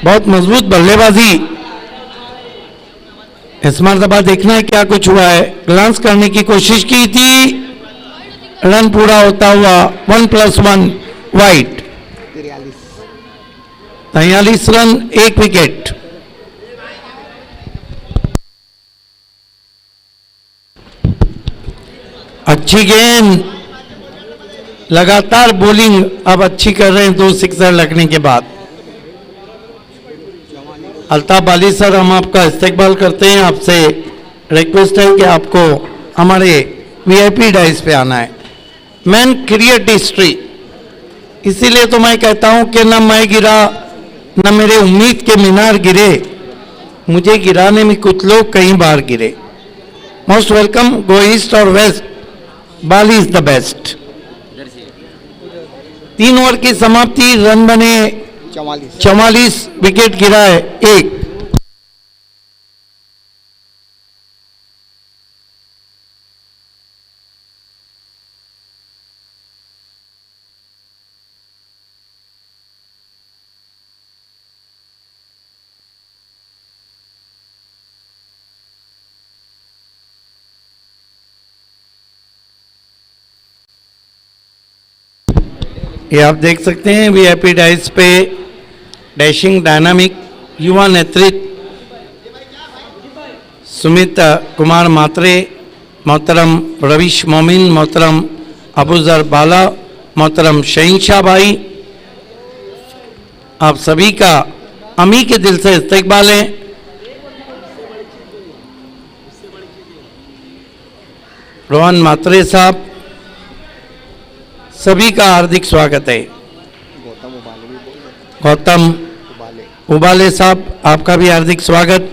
बहुत मजबूत बल्लेबाजी। इस मरतबा देखना है क्या कुछ हुआ है। ग्लांस करने की कोशिश की थी, रन पूरा होता हुआ 1+1 वाइड। 43 run 1 wicket. अच्छी गेंद, लगातार बॉलिंग अब अच्छी कर रहे हैं 2 सिक्सर लगने के बाद। अल्ताफ बाली सर, हम आपका इस्तकबाल करते हैं। आपसे रिक्वेस्ट है कि आपको हमारे वीआईपी डाइस पे आना है। मैन क्रिएट हिस्ट्री, इसीलिए तो मैं कहता हूं कि न मैं गिरा न मेरे उम्मीद के मीनार गिरे, मुझे गिराने में कुछ लोग कई बार गिरे। मोस्ट वेलकम, गो ईस्ट और west, Bali is the best. 3 over की समाप्ति, रन बने 44, विकेट गिरा है 1। ये आप देख सकते हैं वीआईपी डाइस पे डैशिंग डायनामिक युवा नेतृत्व सुमित कुमार मात्रे, मोहतरम रविश मोमिन, मोहतरम अबूजर बाला, मोहतरम शहीनशाह भाई, आप सभी का अमी के दिल से इस्तकबाल है। रोहन मात्रे साहब, सभी का हार्दिक स्वागत है। गौतम उबाले साहब, आपका भी हार्दिक स्वागत।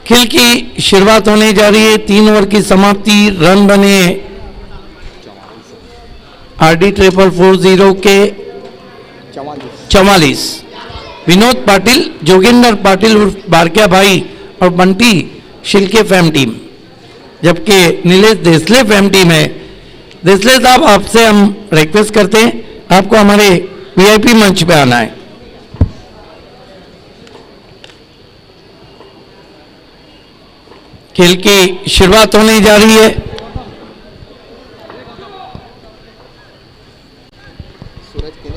खेल की शुरुआत होने जा रही है। 3 ओवर की समाप्ति, रन बने RD 440 के 44। विनोद पाटिल, जोगिंदर पाटिल उर्फ बारकिया भाई और बंटी शिल्के फैम टीम, जबकि नीलेश देसले फैम टीम है। देसले साहब, आपसे हम रिक्वेस्ट करते हैं आपको हमारे वीआईपी मंच पे आना है। खेल की शुरुआत होने जा रही है।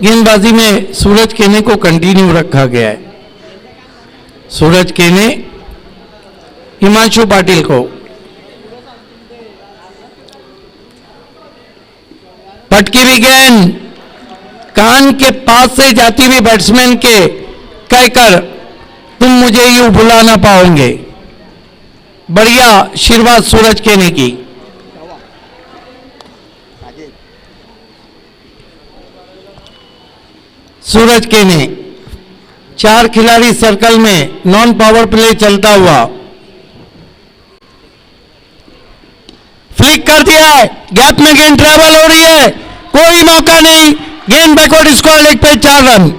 गेंदबाजी में सूरज केने को कंटिन्यू रखा गया है। सूरज केने हिमांशु पाटिल को, पटकी हुई गेंद कान के पास से जाती हुई बैट्समैन के कहकर तुम मुझे यूं भुला ना पाओगे। बढ़िया शुरुआत सूरज केने की। सूरज केने, 4 खिलाड़ी सर्कल में, नॉन पावर प्ले चलता हुआ, फ्लिक कर दिया है, गैप में गेंद ट्रैवल हो रही है, कोई मौका नहीं, गेंद बैकवर्ड स्क्वायर लेग पे 4 रन।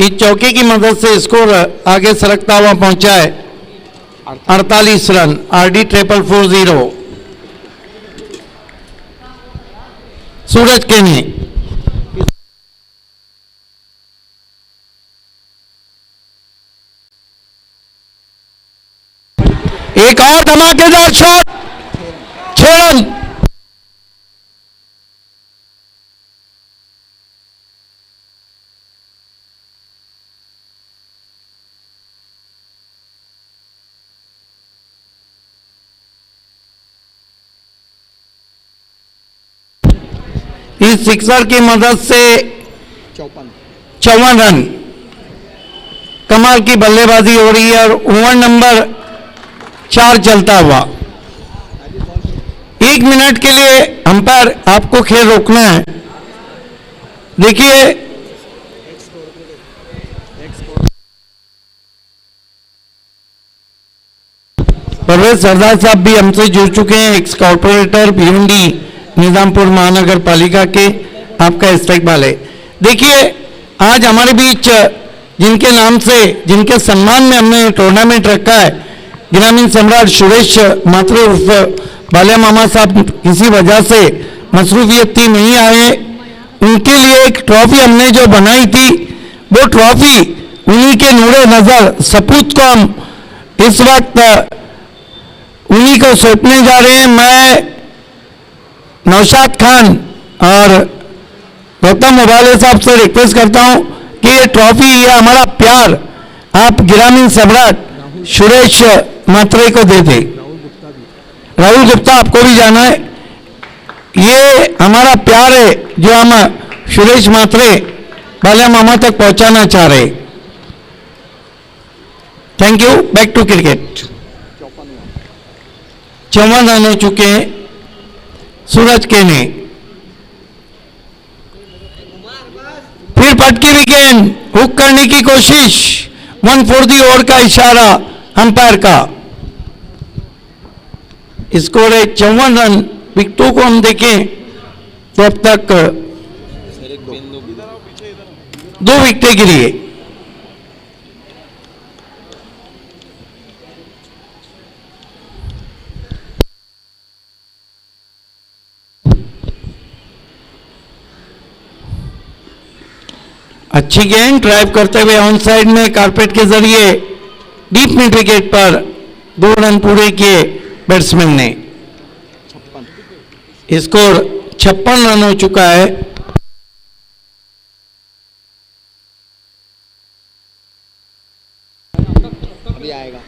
इस चौके की मदद से स्कोर आगे सरकता हुआ पहुंचा है 48 रन। आरडी 440 सूरज केनी। एक और धमाकेदार शॉट, 6 रन। इस सिक्सर की मदद से 54 रन। कमाल की बल्लेबाजी हो रही है और ओवर नंबर 4 चलता हुआ। 1 मिनट के लिए अंपायर आपको खेल रोकना है। देखिए परवेज सरदार साहब भी हमसे जुड़ चुके हैं, एक्स कॉर्पोरेटर भिवंडी निजामपुर महानगर पालिका के। आपका इस्तेकबाल है। देखिए आज हमारे बीच जिनके नाम से, जिनके सम्मान में हमने टूर्नामेंट रखा है, ग्रामीण सम्राट सुरेश मात्रे उर्फ बालिया मामा साहब किसी वजह से मसरूफियत थी नहीं आए। उनके लिए एक ट्रॉफी हमने जो बनाई थी, वो ट्रॉफी उन्हीं के नूरे नजर सपूत को हम इस वक्त उन्हीं को सौंपने जा रहे हैं। मैं नौशाद खान और गौतम उबाले साहब से रिक्वेस्ट करता हूं कि ये ट्रॉफी, ये हमारा प्यार आप ग्रामीण सम्राट सुरेश मात्रे को दे दे। राहुल गुप्ता आपको भी जाना है। ये हमारा प्यार है जो हम सुरेश मात्रे बालिया मामा तक पहुंचाना चाह रहे। Thank you. Back to cricket. 54 run हो चुके हैं सूरज के ने। फिर पटकी हुई गेंद, हुक करने की कोशिश। 1 फॉर दी ओवर का इशारा अंपायर का। स्कोर है 54 रन। विकेटों को हम देखें तो अब तक 2 विकेटें गिरी है। अच्छी गेंद ड्राइव करते हुए ऑन साइड में कारपेट के जरिए डीप मिड विकेट पर 2 रन पूरे किए बैट्समैन ने। स्कोर 56 रन हो चुका है। अभी आएगा।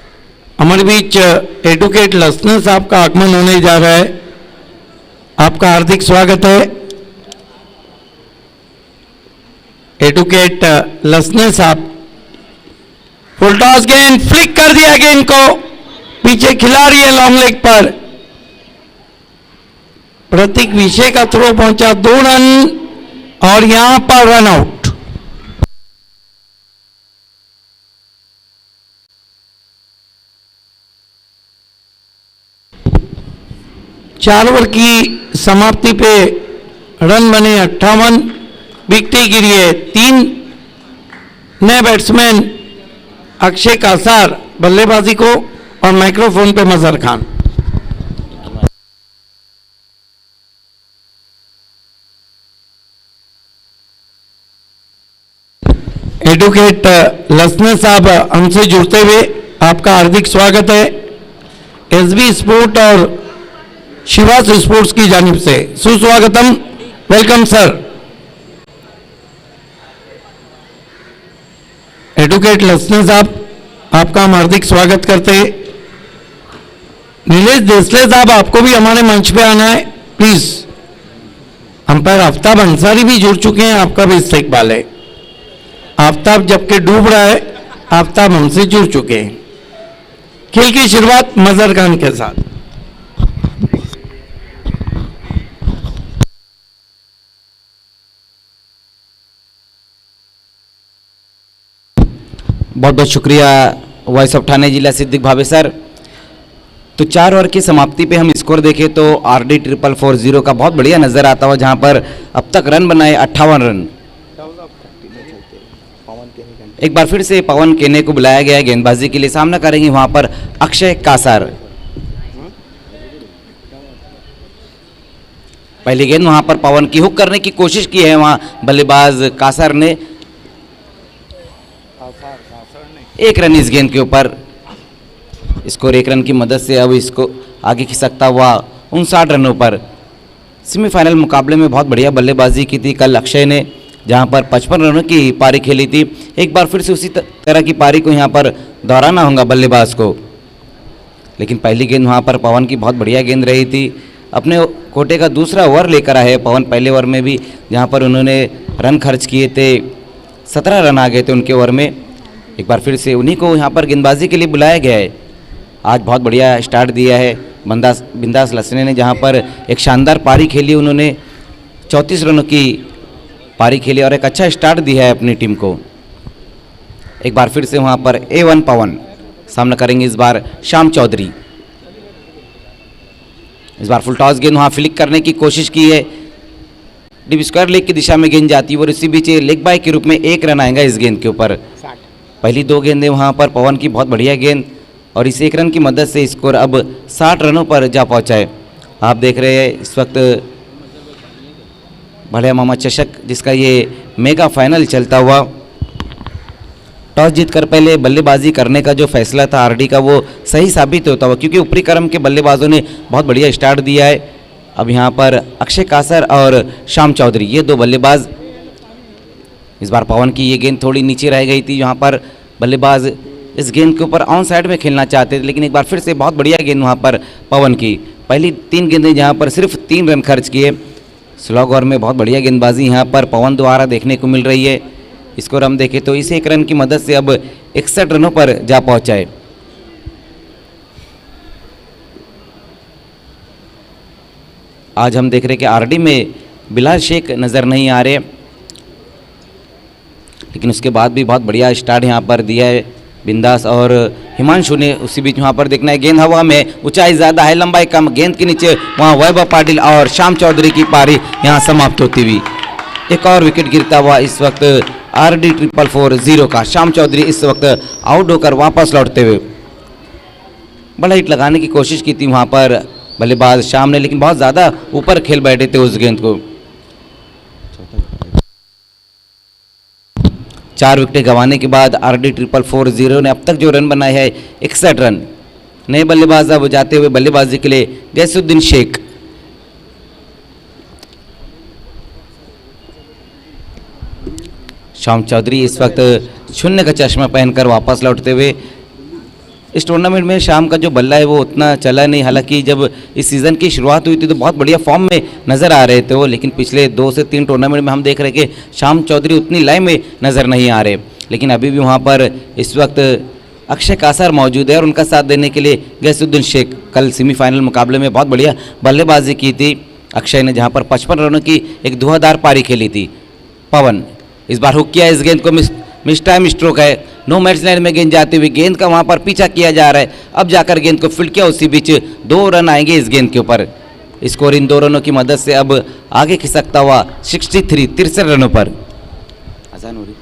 हमारे बीच एडवोकेट लसने साहब का आगमन होने जा रहा है। आपका हार्दिक स्वागत है एडवोकेट लसने साहब। फुल टॉस गेंद, फ्लिक कर दिया गेंद को, पीछे खिला रही है लॉन्ग लेग पर। प्रतीक विषय का थ्रो पहुंचा 2 रन और यहां पर रन आउट। चार ओवर की समाप्ति पे रन बने 58, विकेटें गिरी है 3। नए बैट्समैन अक्षय कासार बल्लेबाजी को और माइक्रोफोन पे मजहर खान। एडवोकेट लसने साहब हमसे जुड़ते हुए आपका हार्दिक स्वागत है एसबी स्पोर्ट और शिवास स्पोर्ट्स की जानिब से। सुस्वागतम, वेलकम सर। एडवोकेट लसने साहब आपका हम हार्दिक स्वागत करते हैं। नीलेश देसले साहब आपको भी हमारे मंच पे आना है प्लीज। अंपायर आफ्ताब अंसारी भी जुड़ चुके हैं, आपका भी इस्तेकबाल है। आफ्ताब जबकि डूब रहा है, आफ्ताब हमसे जुड़ चुके हैं। खेल की शुरुआत मजहर खान के साथ। बहुत बहुत शुक्रिया वॉइस ऑफ ठाणे जिला सिद्दीक भावे सर। तो 4 ओवर की समाप्ति पे हम स्कोर देखें तो RD 440 का बहुत बढ़िया नज़र आता हुआ, जहां पर अब तक रन बनाए 58 रन। एक बार फिर से पवन केने को बुलाया गया है गेंदबाजी के लिए, सामना करेंगे वहां पर अक्षय कासार। पहली गेंद वहां पर पवन की हुक करने की कोशिश की है वहां बल्लेबाज कासार ने, 1 रन इस गेंद के ऊपर। स्कोर 1 रन की मदद से अब इसको आगे खिसकता हुआ 59 रनों पर। सेमीफाइनल मुकाबले में बहुत बढ़िया बल्लेबाजी की थी कल अक्षय ने, जहां पर 55 रनों की पारी खेली थी। एक बार फिर से उसी तरह की पारी को यहां पर दोहराना होगा बल्लेबाज को। लेकिन पहली गेंद वहां पर पवन की बहुत बढ़िया गेंद रही थी। अपने कोटे का दूसरा ओवर लेकर आए पवन, पहले ओवर में भी जहां पर उन्होंने रन खर्च किए थे, 17 रन आ गए थे उनके ओवर में। एक बार फिर से उन्हीं को यहाँ पर गेंदबाजी के लिए बुलाया गया है। आज बहुत बढ़िया स्टार्ट दिया है बिंदास लसने ने, जहाँ पर एक शानदार पारी खेली उन्होंने, 34 रनों की पारी खेली और एक अच्छा स्टार्ट दिया है अपनी टीम को। एक बार फिर से वहाँ पर A1 पवन सामना करेंगे इस बार श्याम चौधरी। इस बार फुल टॉस गेंद वहाँ फ्लिक करने की कोशिश की है, डीप स्क्वायर लेग की दिशा में गेंद जाती है और इसी बीच लेग बाय के रूप में 1 रन आएगा इस गेंद के ऊपर। पहली 2 गेंदें वहाँ पर पवन की बहुत बढ़िया गेंद और इस 1 रन की मदद से स्कोर अब 60 रनों पर जा पहुँचा है। आप देख रहे हैं इस वक्त बढ़िया मोहम्मद चषक, जिसका ये मेगा फाइनल चलता हुआ। टॉस जीतकर पहले बल्लेबाजी करने का जो फैसला था RD का, वो सही साबित होता हुआ, क्योंकि ऊपरी क्रम के बल्लेबाजों ने बहुत बढ़िया स्टार्ट दिया है। अब यहाँ पर अक्षय कासर और श्याम चौधरी, ये 2 बल्लेबाज। इस बार पवन की ये गेंद थोड़ी नीचे रह गई थी, यहाँ पर बल्लेबाज इस गेंद के ऊपर ऑन साइड में खेलना चाहते थे, लेकिन एक बार फिर से बहुत बढ़िया गेंद वहाँ पर पवन की। पहली 3 गेंदें जहाँ पर सिर्फ 3 रन खर्च किए। स्लॉग ओवर में बहुत बढ़िया गेंदबाजी यहाँ पर पवन द्वारा देखने को मिल रही है। स्कोर हम देखें तो इस 1 रन की मदद से अब 61 रनों पर जा पहुँचा है। आज हम देख रहे कि RD में बिलाल शेख नज़र नहीं आ रहे, लेकिन उसके बाद भी बहुत बढ़िया स्टार्ट यहाँ पर दिया है बिंदास और हिमांशु ने। उसी बीच वहाँ पर देखना है गेंद हवा में, ऊंचाई ज़्यादा है, लंबाई कम, गेंद के नीचे वहाँ वैभव पाटिल और श्याम चौधरी की पारी यहाँ समाप्त होती हुई। एक और विकेट गिरता हुआ इस वक्त RD 440 का। श्याम चौधरी इस वक्त आउट होकर वापस लौटते हुए, बड़ा हिट लगाने की कोशिश की थी वहाँ पर बल्लेबाज श्याम ने, लेकिन बहुत ज़्यादा ऊपर खेल बैठे थे उस गेंद को। 4 विकेट गंवाने के बाद RD 440 ने अब तक जो रन बनाए हैं 61 रन। नए बल्लेबाज अब जाते हुए बल्लेबाजी के लिए गैसुद्दीन शेख। श्याम चौधरी इस वक्त शून्य का चश्मा पहनकर वापस लौटते हुए। इस टूर्नामेंट में शाम का जो बल्ला है वो उतना चला नहीं, हालांकि जब इस सीज़न की शुरुआत हुई थी तो बहुत बढ़िया फॉर्म में नज़र आ रहे थे वो, लेकिन पिछले 2 से 3 टूर्नामेंट में हम देख रहे कि श्याम चौधरी उतनी लाइन में नज़र नहीं आ रहे। लेकिन अभी भी वहाँ पर इस वक्त अक्षय कासर मौजूद है और उनका साथ देने के लिए गैसुद्दीन शेख। कल सेमीफाइनल मुकाबले में बहुत बढ़िया बल्लेबाजी की थी अक्षय ने, जहाँ पर 55 रनों की एक धुआंधार पारी खेली थी। पवन इस बार हुक किया, इस गेंद को मिस टाइम स्ट्रोक है, नो मैच लाइन में गेंद जाती हुई, गेंद का वहां पर पीछा किया जा रहा है। अब जाकर गेंद को फील्ड किया, उसी बीच 2 रन आएंगे इस गेंद के ऊपर। स्कोर इन 2 रनों की मदद से अब आगे खिसकता हुआ 63 रनों पर। आसान हो रही।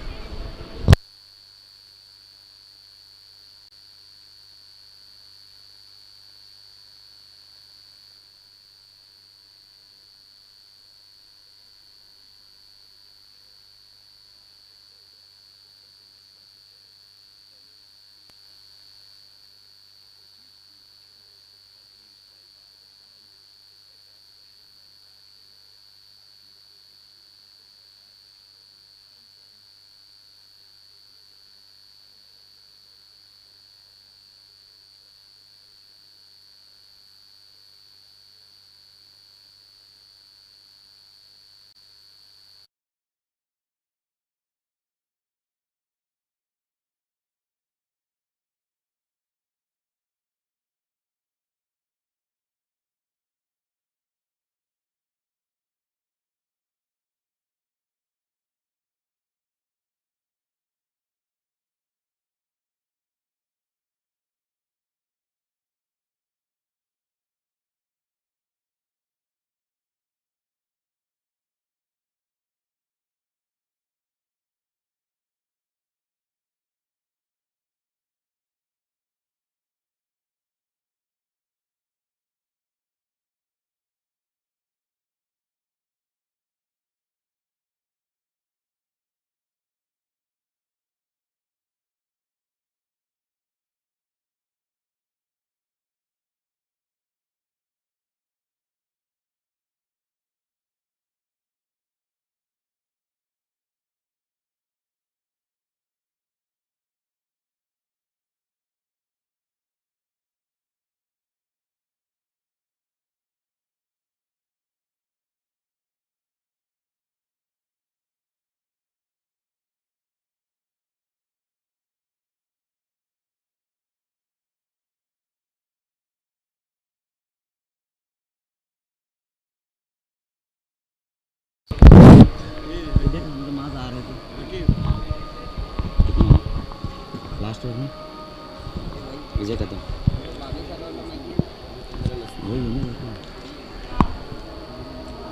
अजय कदम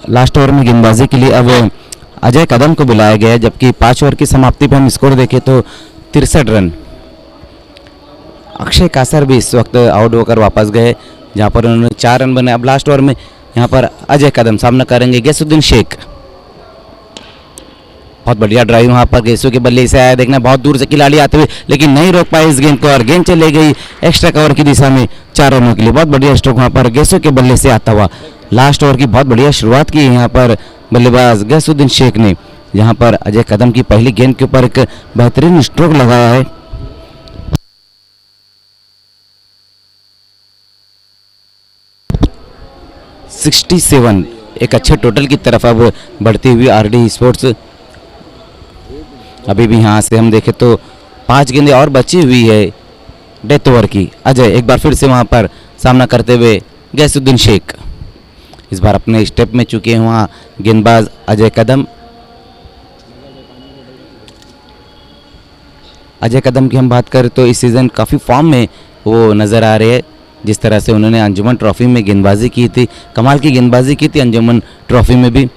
लास्ट ओवर में गेंदबाजी के लिए अब अजय कदम को बुलाया गया है, जबकि 5 ओवर की समाप्ति पर हम स्कोर देखें तो 63 रन। अक्षय कासर भी इस वक्त आउट होकर वापस गए, जहां पर उन्होंने 4 रन बनाए। अब लास्ट ओवर में यहां पर अजय कदम सामना करेंगे गैसुद्दीन शेख। बहुत बढ़िया ड्राइव वहां पर गैसू के बल्ले से आया, देखना बहुत दूर से खिलाड़ी आते हुए, लेकिन नहीं रोक पाए इस गेंद को और गेंद चले गई एक्स्ट्रा कवर की दिशा में 4 रनों के लिए। बहुत बढ़िया स्ट्रोक वहां पर गैसू के बल्ले से आता हुआ। लास्ट ओवर की बहुत बढ़िया शुरुआत की यहाँ पर बल्लेबाज गैसुद्दीन शेख ने, जहां पर अजय कदम की पहली गेंद के ऊपर एक बेहतरीन स्ट्रोक लगाया है। (67) एक अच्छे टोटल की तरफ अब बढ़ती हुई आरडी स्पोर्ट्स। अभी भी यहाँ से हम देखें तो 5 गेंदें और बची हुई है डेथ ओवर की। अजय एक बार फिर से वहाँ पर सामना करते हुए गैसुद्दीन शेख, इस बार अपने स्टेप में चुके हैं वहाँ गेंदबाज अजय कदम। अजय कदम की हम बात करें तो इस सीज़न काफ़ी फॉर्म में वो नज़र आ रहे हैं। जिस तरह से उन्होंने अंजुमन ट्रॉफी में गेंदबाजी की थी, कमाल की गेंदबाजी की थी अंजुमन ट्रॉफी में भी।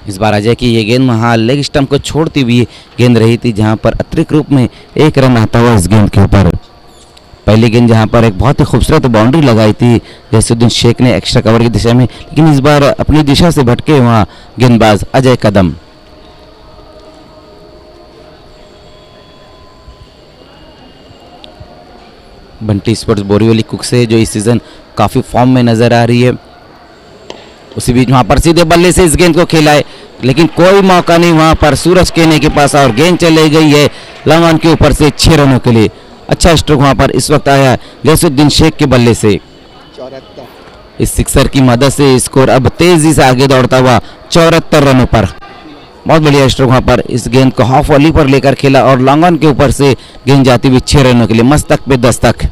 इस बार अजय की ये गेंद वहाँ लेग स्टंप को छोड़ती हुई गेंद रही थी, जहां पर अतिरिक्त रूप में 1 रन आता हुआ इस गेंद के ऊपर। पहली गेंद जहां पर एक बहुत ही खूबसूरत बाउंड्री लगाई थी गैसुद्दीन शेख ने एक्स्ट्रा कवर की दिशा में, लेकिन इस बार अपनी दिशा से भटके वहाँ गेंदबाज अजय कदम। बंटी स्पोर्ट्स बोरीवली कुक से जो इस सीज़न काफ़ी फॉर्म में नज़र आ रही है, उसी बीच वहाँ पर सीधे बल्ले से इस गेंद को खेला है, लेकिन कोई मौका नहीं वहाँ पर सूरज केने के पास और गेंद चले गई है लॉन्ग ऑन के ऊपर से 6 रनों के लिए। अच्छा स्ट्रोक वहाँ पर इस वक्त आया गैसुद्दीन शेख के बल्ले से। 74 इस सिक्सर की मदद से स्कोर अब तेजी से आगे दौड़ता हुआ 74 रनों पर। बहुत बढ़िया स्ट्रोक वहाँ पर इस गेंद को हाफ वॉली पर लेकर खेला और लॉन्ग ऑन के ऊपर से गेंद जाती हुई 6 रनों के लिए। मस्तक पे दस्तक।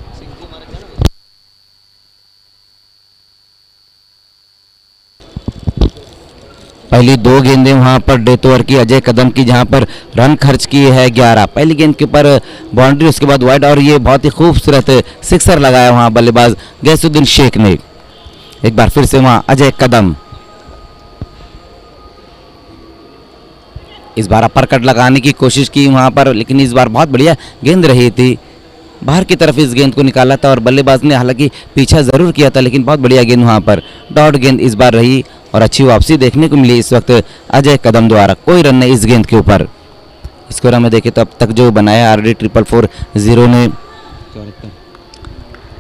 पहली 2 गेंदें वहां पर डेथ ओवर की अजय कदम की, जहां पर रन खर्च किए है 11। पहली गेंद के ऊपर बाउंड्री, उसके बाद वाइड और ये बहुत ही खूबसूरत सिक्सर लगाया वहां बल्लेबाज गैसुद्दीन शेख ने। एक बार फिर से वहां अजय कदम, इस बार अपर कट लगाने की कोशिश की वहां पर, लेकिन इस बार बहुत बढ़िया गेंद रही थी, बाहर की तरफ इस गेंद को निकाला था और बल्लेबाज ने हालांकि पीछा जरूर किया था, लेकिन बहुत बढ़िया गेंद वहां पर डॉट गेंद इस बार रही और अच्छी वापसी देखने को मिली इस वक्त अजय कदम द्वारा। कोई रन नहीं इस गेंद के ऊपर। स्कोर में देखें तो अब तक जो बनाया RD 444 ने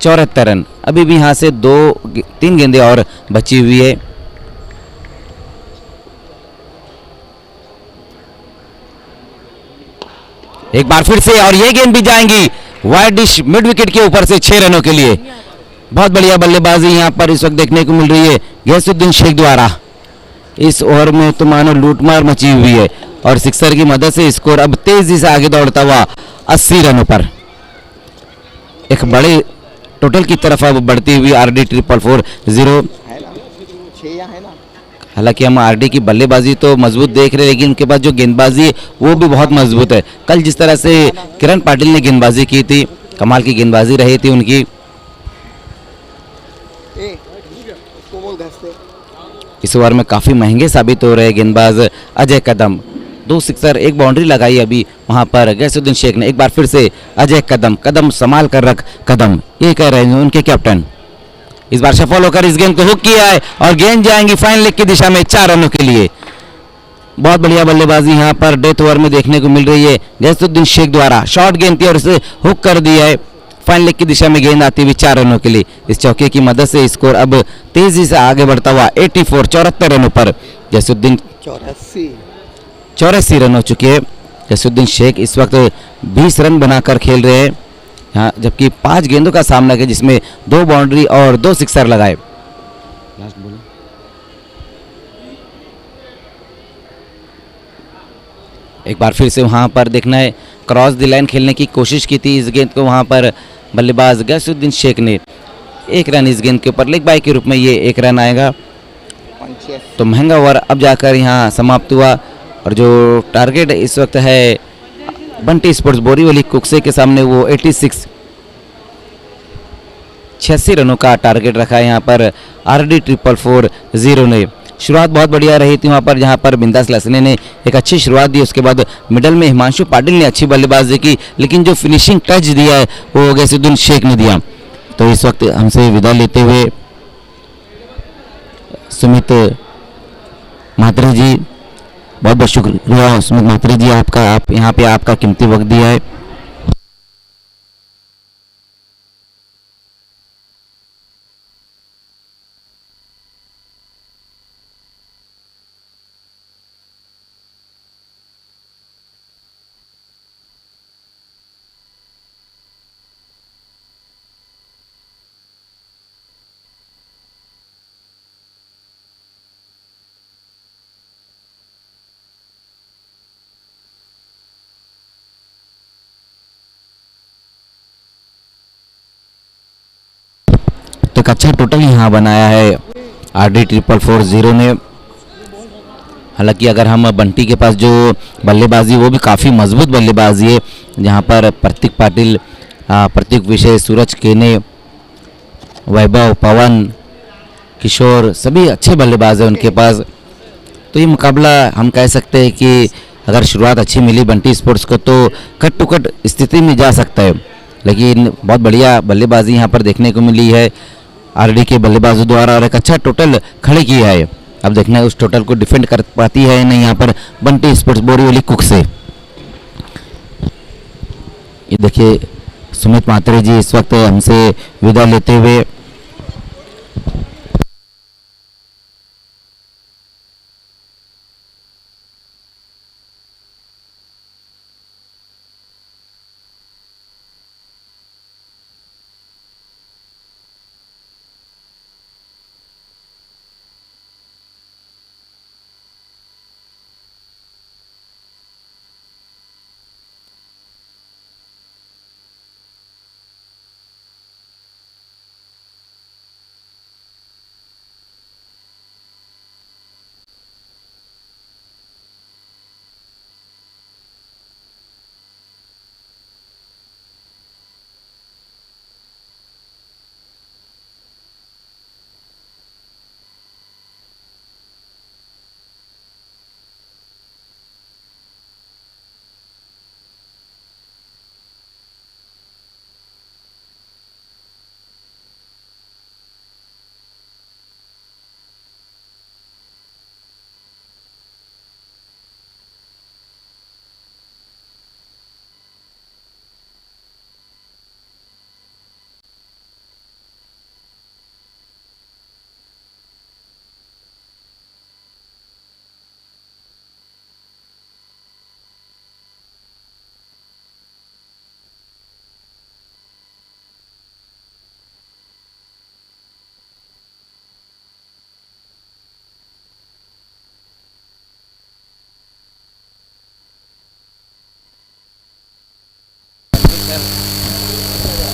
74 रन। अभी भी यहाँ से 3 गेंदें और बची हुई है। एक बार फिर से और ये गेंद भी जाएंगी वाइड डिश मिड विकेट के ऊपर से 6 रनों के लिए। बहुत बढ़िया बल्लेबाजी यहाँ पर इस वक्त देखने को मिल रही है गैसुद्दीन शेख द्वारा। इस ओवर में तो मानो लूटमार मची हुई है और सिक्सर की मदद से स्कोर अब तेजी से आगे दौड़ता हुआ 80 रनों पर। एक बड़े टोटल की तरफ अब बढ़ती हुई RD 444 है ना 6 या है ना। हालांकि हम RD की बल्लेबाजी तो मजबूत देख रहे हैं, लेकिन उनके पास जो गेंदबाजी है वो भी बहुत मजबूत है। कल जिस तरह से किरण पाटिल ने गेंदबाजी की थी, कमाल की गेंदबाजी रही थी उनकी। इसको बोल घर से। इस ओवर में काफ़ी महंगे साबित हो रहे गेंदबाज अजय कदम। 2 सिक्सर 1 बाउंड्री लगाई अभी वहां पर गैसुद्दीन शेख ने। एक बार फिर से अजय कदम, कदम संभाल कर रख कदम, ये कह रहे हैं उनके कैप्टन। इस बार सफल होकर इस गेंद को हुक किया है और गेंद जाएंगी फाइनल लेग की दिशा में 4 रनों के लिए। बहुत बढ़िया बल्लेबाजी यहाँ पर डेथ ओवर में देखने को मिल रही है गैसुद्दीन शेख द्वारा। शॉर्ट गेंद थी और इसे हुक कर दिया है, फाइनल लेग की दिशा में गेंद आती हुई 4 रनों के लिए। इस चौके की मदद से स्कोर अब तेजी से आगे बढ़ता हुआ 74 रनों पर। गैसुद्दीन 84 रन हो चुके हैं। गैसुद्दीन शेख इस वक्त 20 रन बनाकर खेल रहे हैं यहाँ, जबकि 5 गेंदों का सामना किया जिसमें 2 बाउंड्री और 2 सिक्सर लगाए। लास्ट बोलो। एक बार फिर से वहां पर देखना है, क्रॉस द लाइन खेलने की कोशिश की थी इस गेंद को वहां पर बल्लेबाज गैसुद्दीन शेख ने। 1 रन इस गेंद के ऊपर लेग बाय के रूप में ये 1 रन आएगा। तो महंगा ओवर अब जाकर यहाँ समाप्त हुआ और जो टारगेट इस वक्त है बंटी स्पोर्ट्स बोरीवली कुकसे के सामने वो 86 रनों का टारगेट रखा है यहाँ पर RD 440 ने। शुरुआत बहुत बढ़िया रही थी वहाँ पर, जहाँ पर बिंदास लसने ने एक अच्छी शुरुआत दी। उसके बाद मिडल में हिमांशु पाटिल ने अच्छी बल्लेबाजी की, लेकिन जो फिनिशिंग टच दिया है वो गैसुद्दीन शेख ने दिया। तो इस वक्त हमसे विदा लेते हुए सुमित म्हात्रे जी, बहुत बहुत शुक्रिया सुमित म्हात्रे जी आपका, आप यहाँ पे आपका कीमती वक्त दिया है। तो एक अच्छा टोटल यहाँ बनाया है RD 440 ने। हालांकि अगर हम बंटी के पास जो बल्लेबाजी वो भी काफ़ी मजबूत बल्लेबाजी है, जहाँ पर प्रतीक पाटिल, प्रतीक विषय, सूरज केने, वैभव, पवन, किशोर सभी अच्छे बल्लेबाज हैं उनके पास। तो ये मुकाबला हम कह सकते हैं कि अगर शुरुआत अच्छी मिली बंटी स्पोर्ट्स को तो कट टू कट स्थिति में जा सकता है, लेकिन बहुत बढ़िया बल्लेबाजी यहाँ पर देखने को मिली है RD के बल्लेबाजों द्वारा और एक अच्छा टोटल खड़े किया है। अब देखना है उस टोटल को डिफेंड कर पाती है नहीं यहाँ पर बंटी स्पोर्ट्स बोरीवली कुक से। ये देखिए सुमित म्हात्रे जी इस वक्त हमसे विदा लेते हुए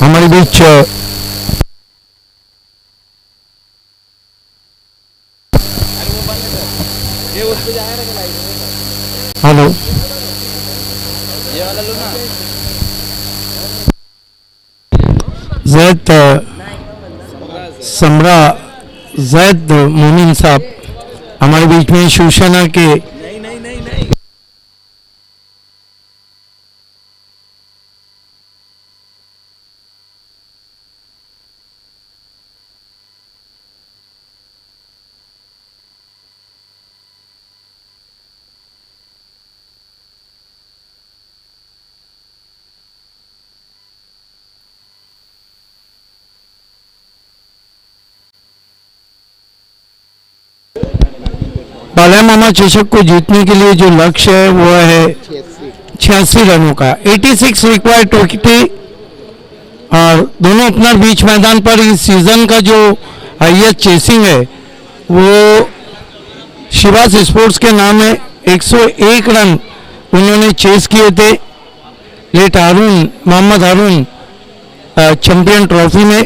हमारे बीच हेलो जैद समरा जैद मोमिन साहब हमारे बीच में शिवसेना के बाला मामा चषक को जीतने के लिए जो लक्ष्य है वो है 86 रनों का, 86 रिक्वायर्ड टोकती। और दोनों अपना बीच मैदान पर इस सीजन का जो हाईएस्ट चेसिंग है वो शिवास स्पोर्ट्स के नाम है। 101 रन उन्होंने चेस किए थे लेट हारून, मोहम्मद हारून चैंपियन ट्रॉफी में।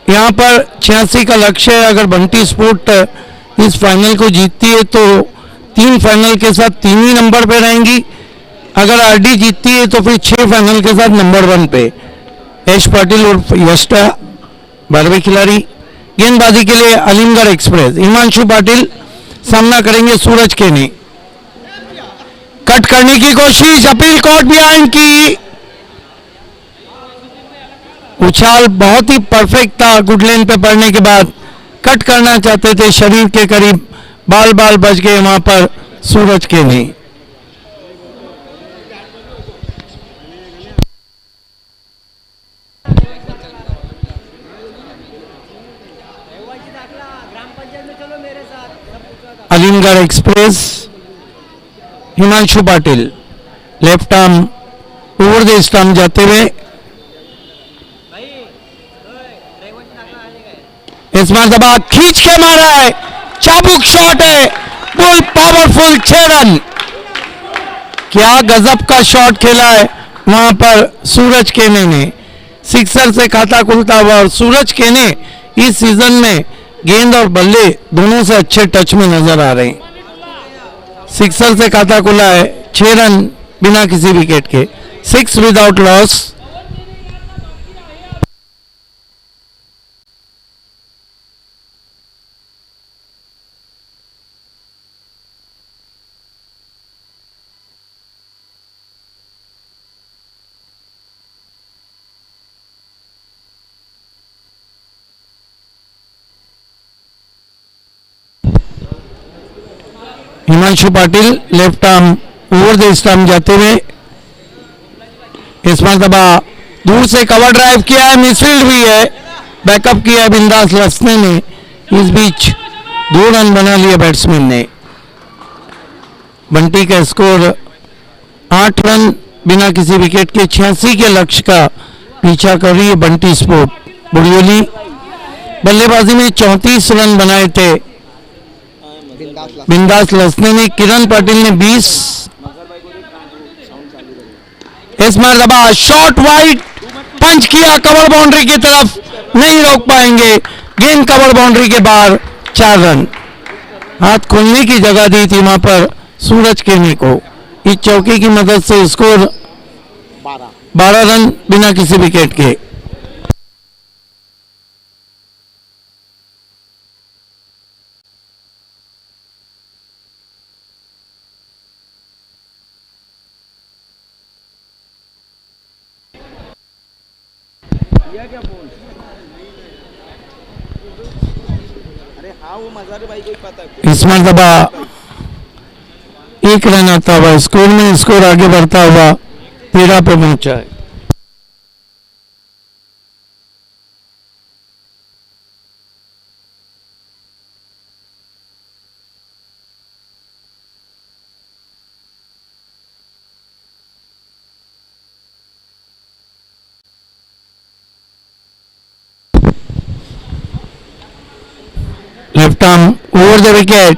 यहाँ पर 86 का लक्ष्य है। अगर बंटी स्पोर्ट इस फाइनल को जीतती है तो 3 फाइनल के साथ 3 ही नंबर पे रहेंगी। अगर आरडी जीतती है तो फिर 6 फाइनल के साथ नंबर 1 पे। यश पाटिल और यष्टा 12वें खिलाड़ी। गेंदबाजी के लिए अलीमगढ़ एक्सप्रेस हिमांशु पाटिल सामना करेंगे सूरज केनी। कट करने की कोशिश, अपील कोर्ट बिहाइंड की। उछाल बहुत ही परफेक्ट था, गुड लेन पे पड़ने के बाद कट करना चाहते थे, शरीर के करीब बाल बाल बच गए वहां पर Suraj Keni. Alimgarh express Himanshu Patil left arm over the stump जाते हुए इस मरतबा खींच के मारा है, चाबुक शॉट है, फुल पावरफुल 6 रन। क्या गजब का शॉट खेला है वहां पर सूरज केने ने, सिक्सर से खाता खुलता हुआ। और सूरज केने इस सीजन में गेंद और बल्ले दोनों से अच्छे टच में नजर आ रहे हैं। सिक्सर से खाता खुला है, 6 रन बिना किसी विकेट के, 6 without loss. Himanshu Patil left arm over the stump जाते हुए इस मरतबा दूर से कवर ड्राइव किया है, मिसफील्ड भी है, बैकअप किया है बिंदास लसने ने। इस बीच 2 रन बना लिए बैट्समैन ने। बंटी का स्कोर 8 रन बिना किसी विकेट के, 86 के लक्ष्य का पीछा कर रही है बंटी स्पोर्ट बुड़ियोली। बल्लेबाजी में 34 रन बनाए थे बिंदास लसने ने। किरण पाटिल ने 20। इस मरतबा शॉट वाइड, पंच किया कवर बाउंड्री की तरफ, नहीं रोक पाएंगे, गेंद कवर बाउंड्री के बाहर, 4 रन। हाथ खोलने की जगह दी थी वहां पर सूरज केनी को। इस चौके की मदद से स्कोर 12 रन बिना किसी विकेट के। इस मरतबा 1 रन आता हुआ स्कोर में, स्कोर आगे बढ़ता हुआ 13 पे पहुंचा है। Left arm over the wicket,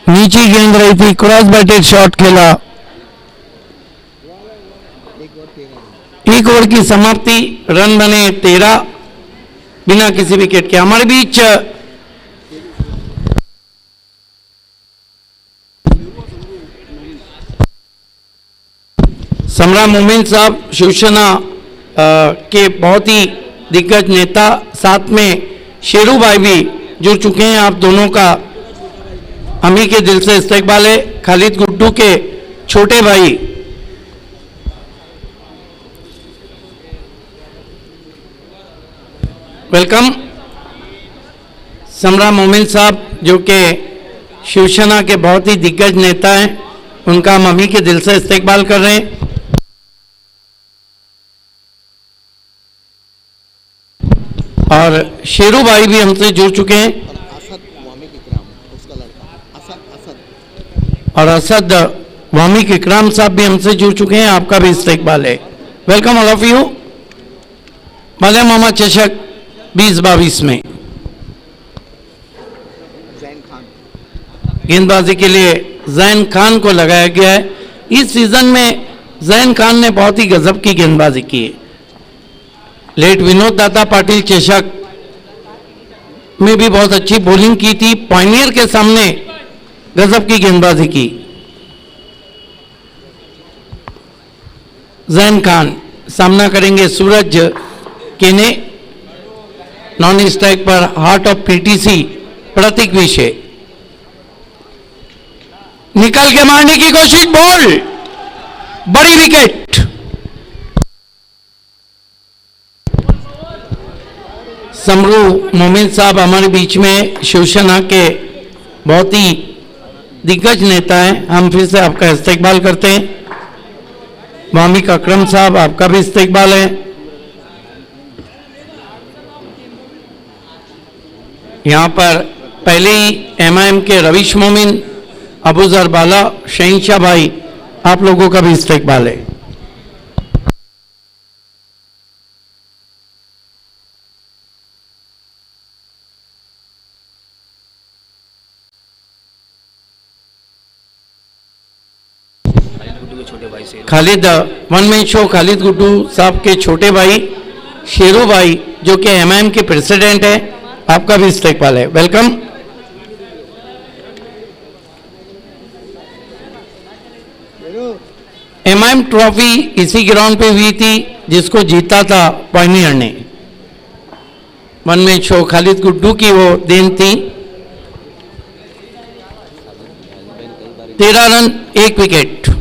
नीचे गेंद रही थी, क्रॉस बैटेड शॉट खेला। 1 ओवर की समाप्ति, रन बने 13 बिना किसी विकेट के। हमारे बीच समरा मोमिन साहब शिवसेना के बहुत ही दिग्गज नेता, साथ में शेरू भाई भी जुड़ चुके हैं। आप दोनों का अमी के दिल से इस्तकबाल है। खालिद गुड्डू के छोटे भाई वेलकम। समरा मोमिन साहब जो कि शिवसेना के बहुत ही दिग्गज नेता हैं, उनका हम अमी के दिल से इस्तकबाल कर रहे हैं। और शेरू भाई भी हमसे जुड़ चुके हैं। और असद वामिक इकराम साहब भी हमसे जुड़ चुके हैं, आपका भी इस्तकबाल है। Welcome all of you. मले मामा चषक 2022 में गेंदबाजी के लिए जैन खान को लगाया गया है। इस सीजन में जैन खान ने बहुत ही गजब की गेंदबाजी की है। लेट विनोद दाता पाटिल चषक में भी बहुत अच्छी बॉलिंग की थी। पायनियर के सामने गजब की गेंदबाजी की। जैन खान सामना करेंगे सूरज केने। नॉन स्ट्राइक पर हार्ट ऑफ पीटीसी प्रतीक विषय निकल के मारने की कोशिश, बॉल, बड़ी विकेट। समरू मोमिन साहब हमारे बीच में शिवसेना के बहुत ही दिग्गज नेता हैं, हम फिर से आपका इस्तेकबाल करते हैं। वामिक अकरम साहब आपका भी इस्तेकबाल है। यहाँ पर पहले ही एमआईएम के रवीश मोमिन, अबूजर बाला, शहनशाह भाई, आप लोगों का भी इस्तेकबाल है। Khalid one man show, Khalid Guddu साहब के छोटे भाई शेरू भाई जो कि एमआईएम के प्रेसिडेंट है, आपका भी इस्तेकबाल है, वेलकम। एमआईएम ट्रॉफी इसी ग्राउंड पे हुई थी जिसको जीता था पायनियर ने। One man show Khalid Guddu की वो देन थी। 13 रन 1 विकेट।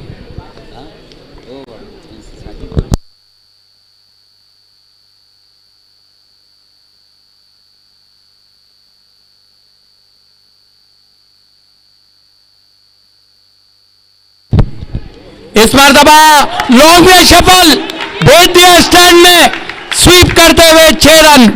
इस बार दबा लॉन्ग में सफल, भेज दिया स्टैंड में, स्वीप करते हुए 6 रन।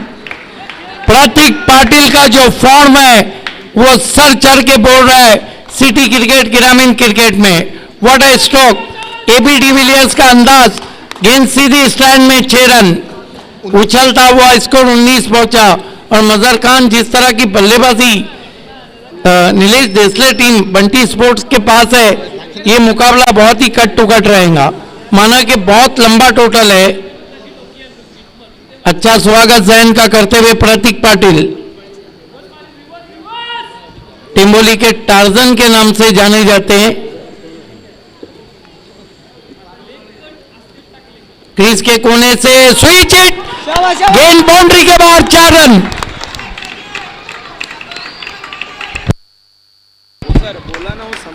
प्रतीक पाटिल का जो फॉर्म है वो सर चढ़ के बोल रहा है सिटी क्रिकेट, ग्रामीण क्रिकेट में। What a stroke, AB de Villiers का अंदाज, गेंद सीधी स्टैंड में 6 रन। उछलता हुआ स्कोर 19 पहुंचा। और मजहर खान जिस तरह की बल्लेबाजी नीलेश देसले टीम बंटी स्पोर्ट्स के पास है, ये मुकाबला बहुत ही कट टू कट रहेगा। माना कि बहुत लंबा टोटल है। अच्छा स्वागत जैन का करते हुए प्रतीक पाटिल, टिम्बोली के टार्जन के नाम से जाने जाते हैं। क्रीज के कोने से स्विच हिट, गेंद बाउंड्री के बाहर, 4 रन।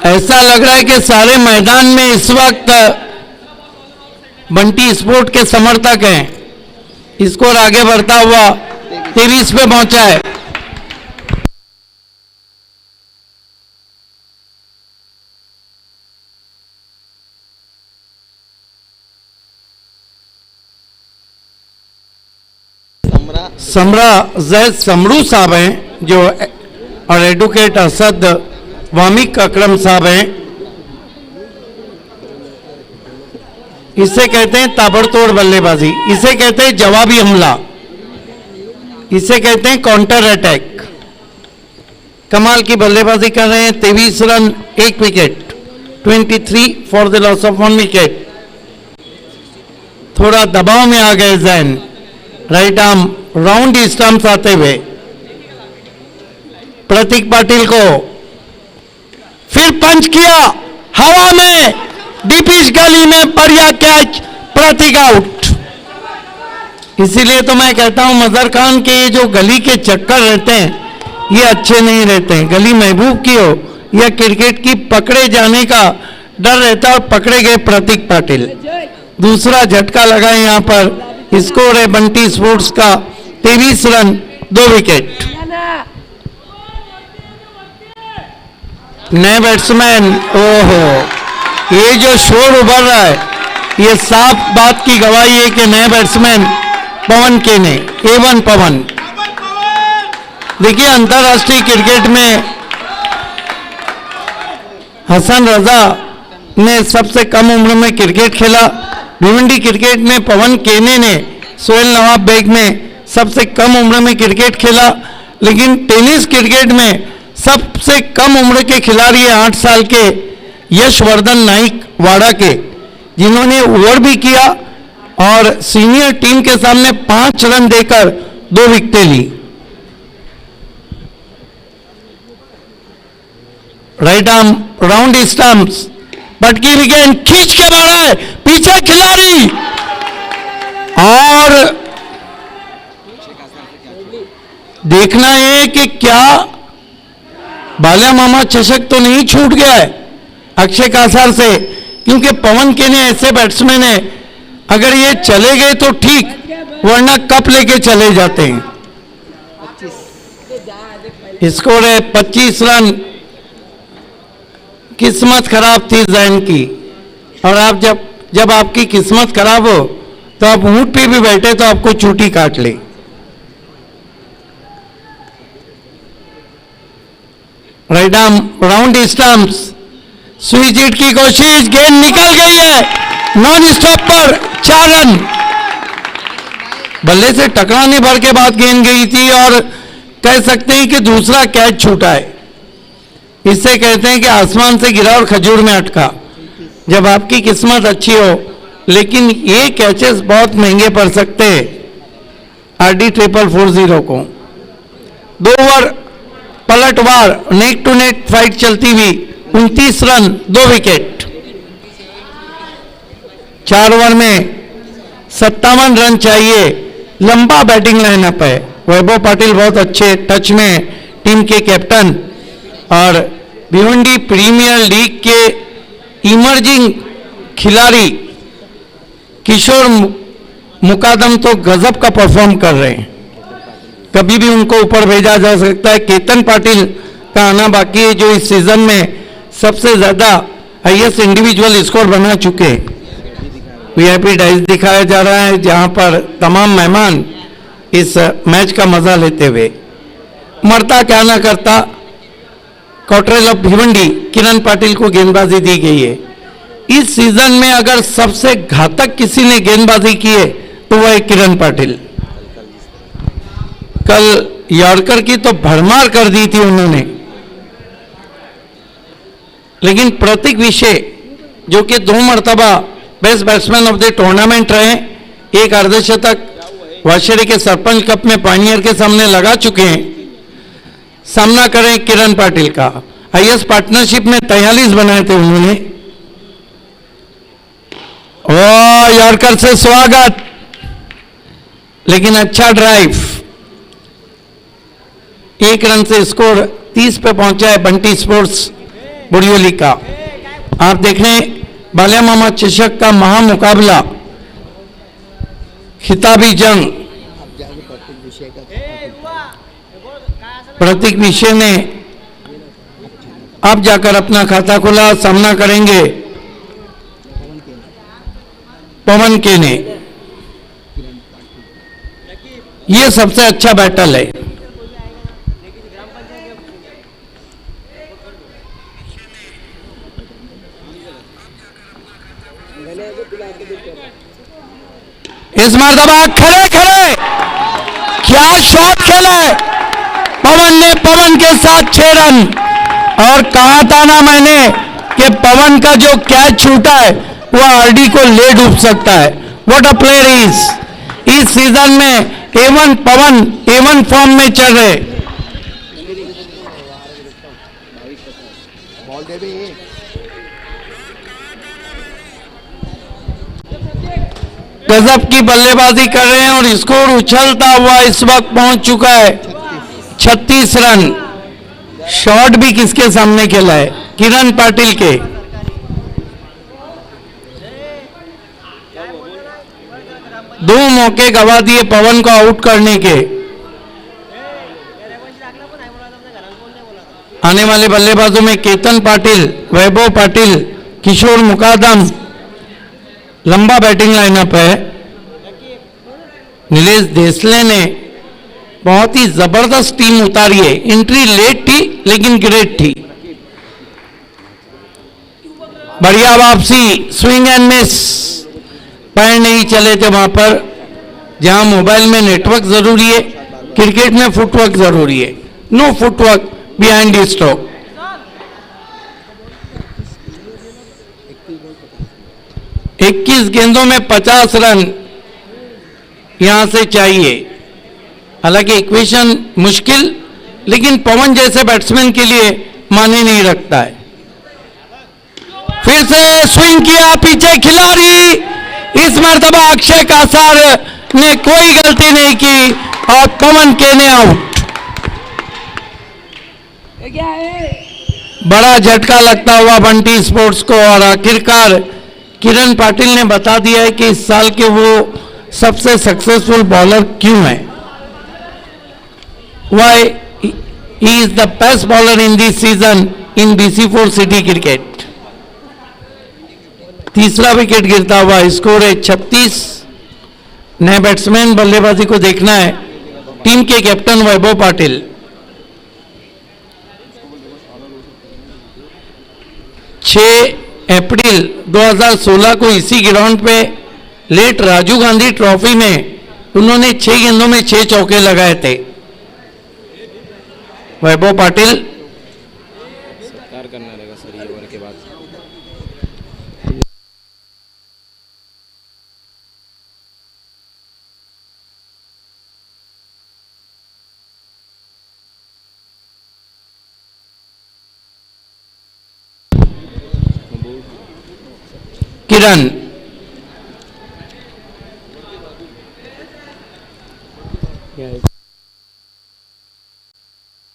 ऐसा लग रहा है कि सारे मैदान में इस वक्त बंटी स्पोर्ट के समर्थक हैं। स्कोर आगे बढ़ता हुआ 23 पे पहुंचा है। समरा जैद समरू साहब हैं जो, और एडवोकेट असद वामिक अकरम साहब हैं। इसे कहते हैं ताबड़तोड़ बल्लेबाजी, इसे कहते हैं जवाबी हमला, इसे कहते हैं काउंटर अटैक। कमाल की बल्लेबाजी कर रहे हैं। 23 run 1 wicket, 23 for the loss of 1 wicket. थोड़ा दबाव में आ गए Jain, right arm round stumps आते हुए। प्रतीक पाटिल को फिर पंच किया हवा में, डीपिश गली में, बढ़िया कैच, प्रतीक आउट। इसीलिए तो मैं कहता हूं मजहर खान के ये जो गली के चक्कर रहते हैं ये अच्छे नहीं रहते हैं। गली महबूब की हो या क्रिकेट की पकड़े जाने का डर रहता है, और पकड़े गए प्रतीक पाटिल। दूसरा झटका लगा यहाँ पर। स्कोर है बंटी स्पोर्ट्स का 23 रन 2 विकेट। नए बैट्समैन, ओहो, ये जो शोर उभर रहा है ये साफ बात की गवाही है कि नए बैट्समैन पवन केने, A1 पवन। देखिए अंतर्राष्ट्रीय क्रिकेट में हसन रजा ने सबसे कम उम्र में क्रिकेट खेला। भिवंडी क्रिकेट में पवन केने ने सोहेल नवाब बेग में सबसे कम उम्र में क्रिकेट खेला। लेकिन टेनिस क्रिकेट में सबसे कम उम्र के खिलाड़ी है 8 साल के यशवर्धन नाइक वाड़ा के, जिन्होंने ओवर भी किया और सीनियर टीम के सामने 5 रन देकर 2 विकेटें ली। राइट आर्म राउंड स्टंप्स, पटकी भी गेंद खींच के मारा है, पीछे खिलाड़ी, और देखना है कि क्या बाल्या मामा चषक तो नहीं छूट गया है अक्षय कासार से, क्योंकि पवन के ने ऐसे बैट्समैन है, अगर ये चले गए तो ठीक, वरना कप लेके चले जाते हैं। स्कोर है 25 रन। किस्मत खराब थी जैन की, और आप जब आपकी किस्मत खराब हो तो आप ऊंट पे भी बैठे तो आपको चूटी काट ले। Right arm round stumps, switch hit की कोशिश, गेंद निकल गई है, नॉन स्टॉप पर 4 रन। बल्ले से टकराने भर के बाद गेंद गई थी, और कह सकते हैं कि दूसरा कैच छूटा है। इससे कहते हैं कि आसमान से गिरा और खजूर में अटका, जब आपकी किस्मत अच्छी हो। लेकिन ये कैचेस बहुत महंगे पड़ सकते हैं RD 440 को। 2 ओवर पलटवार, नेट टू नेट फाइट चलती हुई, 29 रन 2 विकेट। 4 ओवर में 57 रन चाहिए, लंबा बैटिंग लाइनअप है। वैभव पाटिल बहुत अच्छे टच में, टीम के कैप्टन, और भिवंडी प्रीमियर लीग के इमर्जिंग खिलाड़ी किशोर मुकादम तो गजब का परफॉर्म कर रहे हैं, कभी भी उनको ऊपर भेजा जा सकता है। केतन पाटिल का आना बाकी है, जो इस सीजन में सबसे ज्यादा हाईएस्ट इंडिविजुअल स्कोर बना चुके हैं। VIP डाइस दिखाया जा रहा है, जहां पर तमाम मेहमान इस मैच का मजा लेते हुए, मरता क्या ना करता कॉटरेल ऑफ भिवंडी किरण पाटिल को गेंदबाजी दी गई है। इस सीजन में अगर सबसे घातक किसी ने गेंदबाजी की है तो वह है किरण पाटिल। कल यॉर्कर की तो भरमार कर दी थी उन्होंने, लेकिन प्रतीक विषय जो कि 2 मर्तबा best batsman of the tournament रहे, एक अर्धशतक वाशेरी के सरपंच कप में पानियर के सामने लगा चुके हैं, सामना करें किरण पाटिल का। हाईएस्ट पार्टनरशिप में 43 बनाए थे उन्होंने। यॉर्कर से स्वागत, लेकिन अच्छा ड्राइव, 1 रन से स्कोर 30 पे पहुंचा है बंटी स्पोर्ट्स बुरियोली का। आप देख रहे हैं बाल्या मामा चषक का महामुकाबला, खिताबी जंग। प्रतीक विषय ने अब जाकर अपना खाता खोला, सामना करेंगे पवन के ने। ये सबसे अच्छा बैटल है। इस मर्तबा खड़े खड़े क्या शॉट खेला है पवन ने, पवन के साथ 6 रन। और कहा था ना मैंने कि पवन का जो कैच छूटा है वह RD को ले डूब सकता है। What a player is. इस सीजन में A1 पवन A1 फॉर्म में चल रहे। बॉल दे भी, गजब की बल्लेबाजी कर रहे हैं, और स्कोर उछलता हुआ इस वक्त पहुंच चुका है 36 रन। शॉट भी किसके सामने खेला है, किरण पाटिल के। दो मौके गवा दिए पवन को आउट करने के। आने वाले बल्लेबाजों में केतन पाटिल, वैभव पाटिल, किशोर मुकादम, लंबा बैटिंग लाइनअप है। नीलेश देसले ने बहुत ही जबरदस्त टीम उतारी है। एंट्री लेट थी लेकिन ग्रेट थी। बढ़िया वापसी, स्विंग एंड मिस। पैर नहीं चले थे वहां पर। जहां मोबाइल में नेटवर्क जरूरी है, क्रिकेट में फुटवर्क जरूरी है। No footwork behind the stroke. 21 गेंदों में 50 रन यहां से चाहिए। हालांकि इक्वेशन मुश्किल, लेकिन पवन जैसे बैट्समैन के लिए माने नहीं रखता है। फिर से स्विंग किया पीछे खिलाड़ी, इस मर्तबा अक्षय कासार ने कोई गलती नहीं की और पवन के ने आउट। बड़ा झटका लगता हुआ बंटी स्पोर्ट्स को और आखिरकार किरण पाटिल ने बता दिया है कि इस साल के वो सबसे सक्सेसफुल बॉलर क्यों है। Why he is the best bowler in this season in BC4 city cricket. तीसरा विकेट गिरता हुआ, स्कोर है 36। नए बैट्समैन बल्लेबाजी को देखना है, टीम के कैप्टन वैभव पाटिल। 6 अप्रैल 2016 को इसी ग्राउंड पे लेट राजीव गांधी ट्रॉफी में उन्होंने 6 गेंदों में 6 चौके लगाए थे। वैभव पाटिल सत्कार करना रहेगा सर ये ओवर के बाद। किरण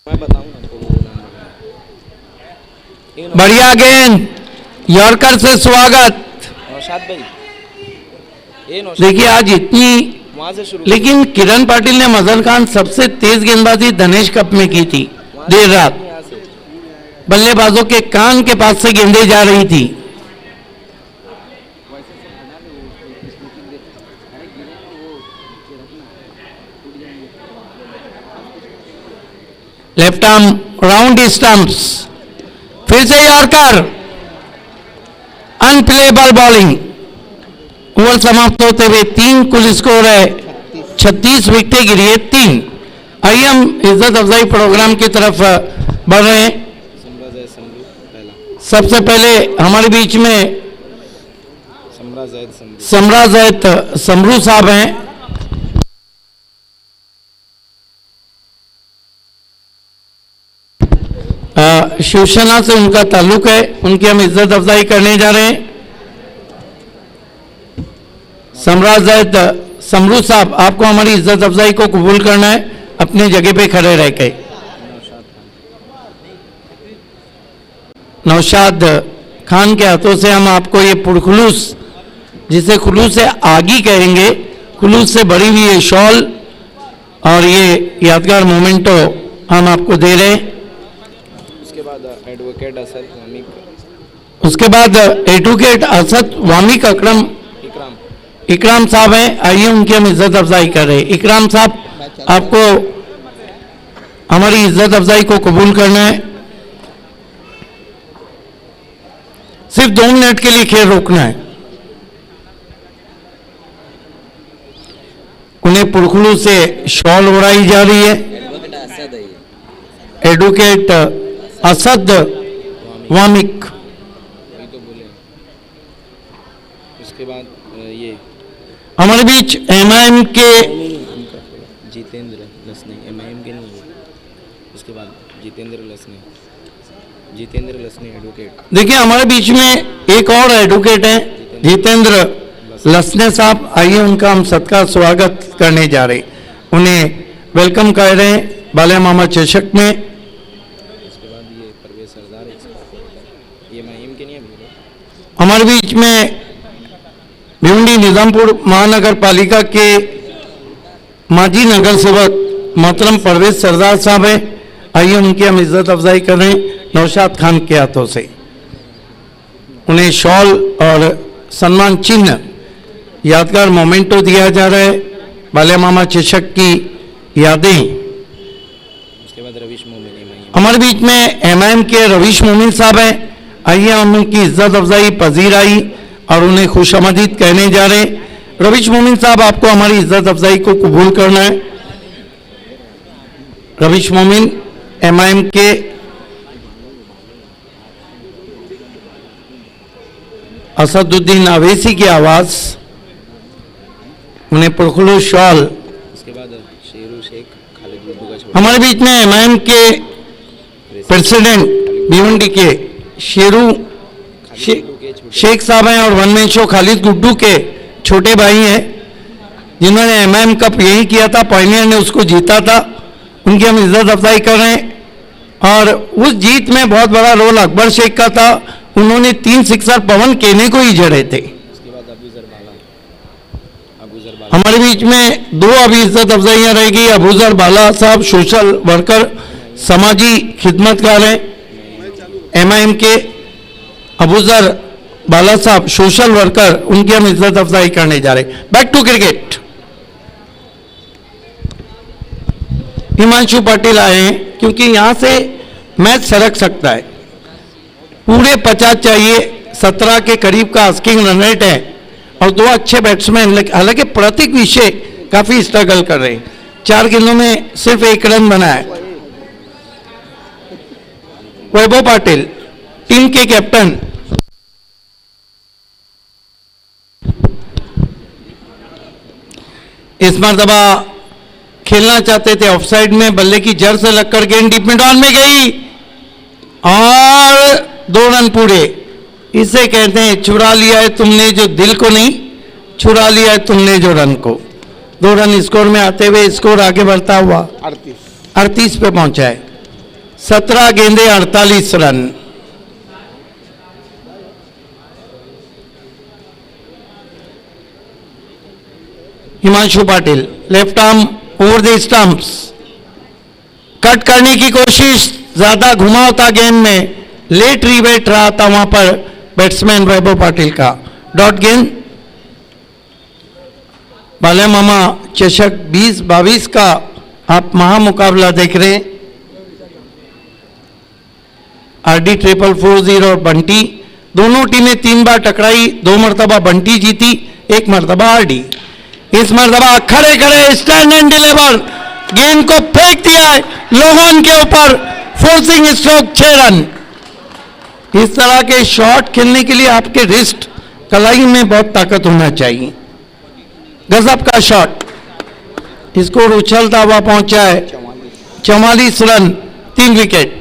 मैं बताऊंगा बढ़िया गेंद, यॉर्कर से स्वागत। नौशाद भाई, ये नौशाद देखिए आज इतनी, वहां से शुरू लेकिन किरण पाटिल ने मजहर खान सबसे तेज गेंदबाजी धनेश कप में की थी। देर रात यहाँ से बल्लेबाजों के कान के पास से गेंदें जा रही थी। लेफ्ट आर्म राउंड स्टंप्स, फिर से यॉर्कर, अनप्लेबल बॉलिंग। ओवर समाप्त होते हुए 3 कुल स्कोर है, 36 विकेटें गिरी है 3। आइए हम इज्जत अफजाई प्रोग्राम की तरफ बढ़ रहे हैं। समरा जैद समरू पहला, सबसे पहले हमारे बीच में समरा जैद समरू, समरा जैद समरू साहब हैं। शिवसेना से उनका ताल्लुक है, उनकी हम इज्जत अफजाई करने जा रहे हैं। समरा जैद समरू साहब, आपको हमारी इज्जत अफजाई को कबूल करना है अपने जगह पे खड़े रह के। नौशाद खान के हाथों से हम आपको ये पुरखुलूस, जिसे खुलूस से आगी कहेंगे, खुलूस से भरी हुई ये शॉल और ये यादगार मोमेंटो हम आपको दे रहे हैं। उसके बाद एडवोकेट असद वामिक, उसके बाद एडवोकेट असद वामिक इकराम इकराम साहब हैं। आइए उनकी हम इज्जत अफजाई कर रहे हैं। इकराम साहब, आपको हमारी इज्जत अफजाई को कबूल करना है। सिर्फ 2 मिनट के लिए खेल रोकना है। उन्हें पुरखुलू से शॉल उड़ाई जा रही है। एडवोकेट असद वामिक। वही तो बोले। उसके बाद ये हमारे बीच MIM के जितेंद्र लसने, MIM के नहीं है। उसके बाद जितेंद्र लसने एडवोकेट। देखिए हमारे बीच में एक और एडवोकेट हैं, जितेंद्र लसने साहब। आइए उनका हम सत्कार स्वागत करने जा रहे हैं। उन्हें वेलकम कर रहे हैं बाले मामा चषक में। उसके बाद ये परवेज सरदार, ये MIM के नहीं है भैया। हमारे बीच में भिवंडी निजामपुर महानगर पालिका के माजी नगर सेवक मोहतरम परवेज सरदार साहब हैं। आइए उनकी हम इज्जत अफजाई कर रहे हैं नौशाद खान के हाथों से। उन्हें शॉल और सम्मान चिन्ह, यादगार मोमेंटो दिया जा रहा है। बाले मामा चषक की यादें। उसके बाद रवीश मोमिन MIM। हमारे बीच में MIM के रवीश मोमिन साहब हैं। आइए हम उनकी इज्जत अफजाई पजीराई और उन्हें खुशामदीद कहने जा रहे हैं। रवीश मोमिन साहब, आपको हमारी इज्जत अफजाई को कबूल करना है। रवीश मोमिन MIM के असदुद्दीन अवैसी की आवाज, उन्हें पुरखुलू शॉल। उसके बाद शेरू शेख खालिद बुड्डू का छोटा हमारे बीच में MIM के प्रेसिडेंट भिवंडी के शेख साहब हैं और one man show Khalid Guddu के छोटे भाई हैं, जिन्होंने एमआईएम कप यही किया था, पॉइनियर ने उसको जीता था। उनकी हम इज्जत अफजाई कर रहे हैं। और उस जीत में बहुत बड़ा रोल अकबर शेख का था। उन्होंने 3 सिक्सर पवन केने को ही जड़े थे। हमारे बीच में 2 अभी इज्जत अफजाइयाँ रहेगी। अबूजर बाला साहब सोशल वर्कर, समाजी खिदमतकार हैं एमआईएम के। अबूजर बाला साहब सोशल वर्कर, उनकी हम इज्जत अफजाई करने जा रहे हैं। Back to cricket. Himanshu Patil आए हैं क्योंकि यहां से मैच सरक सकता है। पूरे 50 चाहिए, 17 के करीब का आस्किंग रन रेट है और 2 अच्छे बैट्समैन। हालांकि प्रतीक विषय काफी स्ट्रगल कर रहे हैं, 4 गेंदों में सिर्फ 1 रन बना है। वैभव पाटिल टीम के कैप्टन, इस मरतबा खेलना चाहते थे ऑफसाइड में, बल्ले की जड़ से लगकर गेंद डीप मिड ऑन में गई और 2 रन पूरे। इसे कहते हैं चुरा लिया है तुमने जो दिल को नहीं, चुरा लिया है तुमने जो रन को। 2 रन स्कोर में आते हुए स्कोर आगे बढ़ता हुआ 38 पे पहुंचा है। 17 गेंदे 48 run. Himanshu Patil left arm over the stumps, cut करने की कोशिश, ज्यादा घुमाव था गेंद में, लेट रिवेट रहा था वहां पर बैट्समैन वैभव पाटिल का। डॉट गेंद। बाले मामा चषक 2022 का आप महामुकाबला देख रहे हैं। आरडी 440 और बंटी, दोनों टीमें 3 बार टकराई। 2 मरतबा बंटी जीती, 1 मरतबा आरडी। इस मरतबा खड़े खड़े स्टैंड एंड डिलीवर, गेंद को फेंक दिया है लोगों के ऊपर, फोर्सिंग स्ट्रोक 6 रन। इस तरह के शॉट खेलने के लिए आपके रिस्ट कलाई में बहुत ताकत होना चाहिए। गजब का शॉट, स्कोर उछलता हुआ पहुंचा है 44 run, 3 wicket.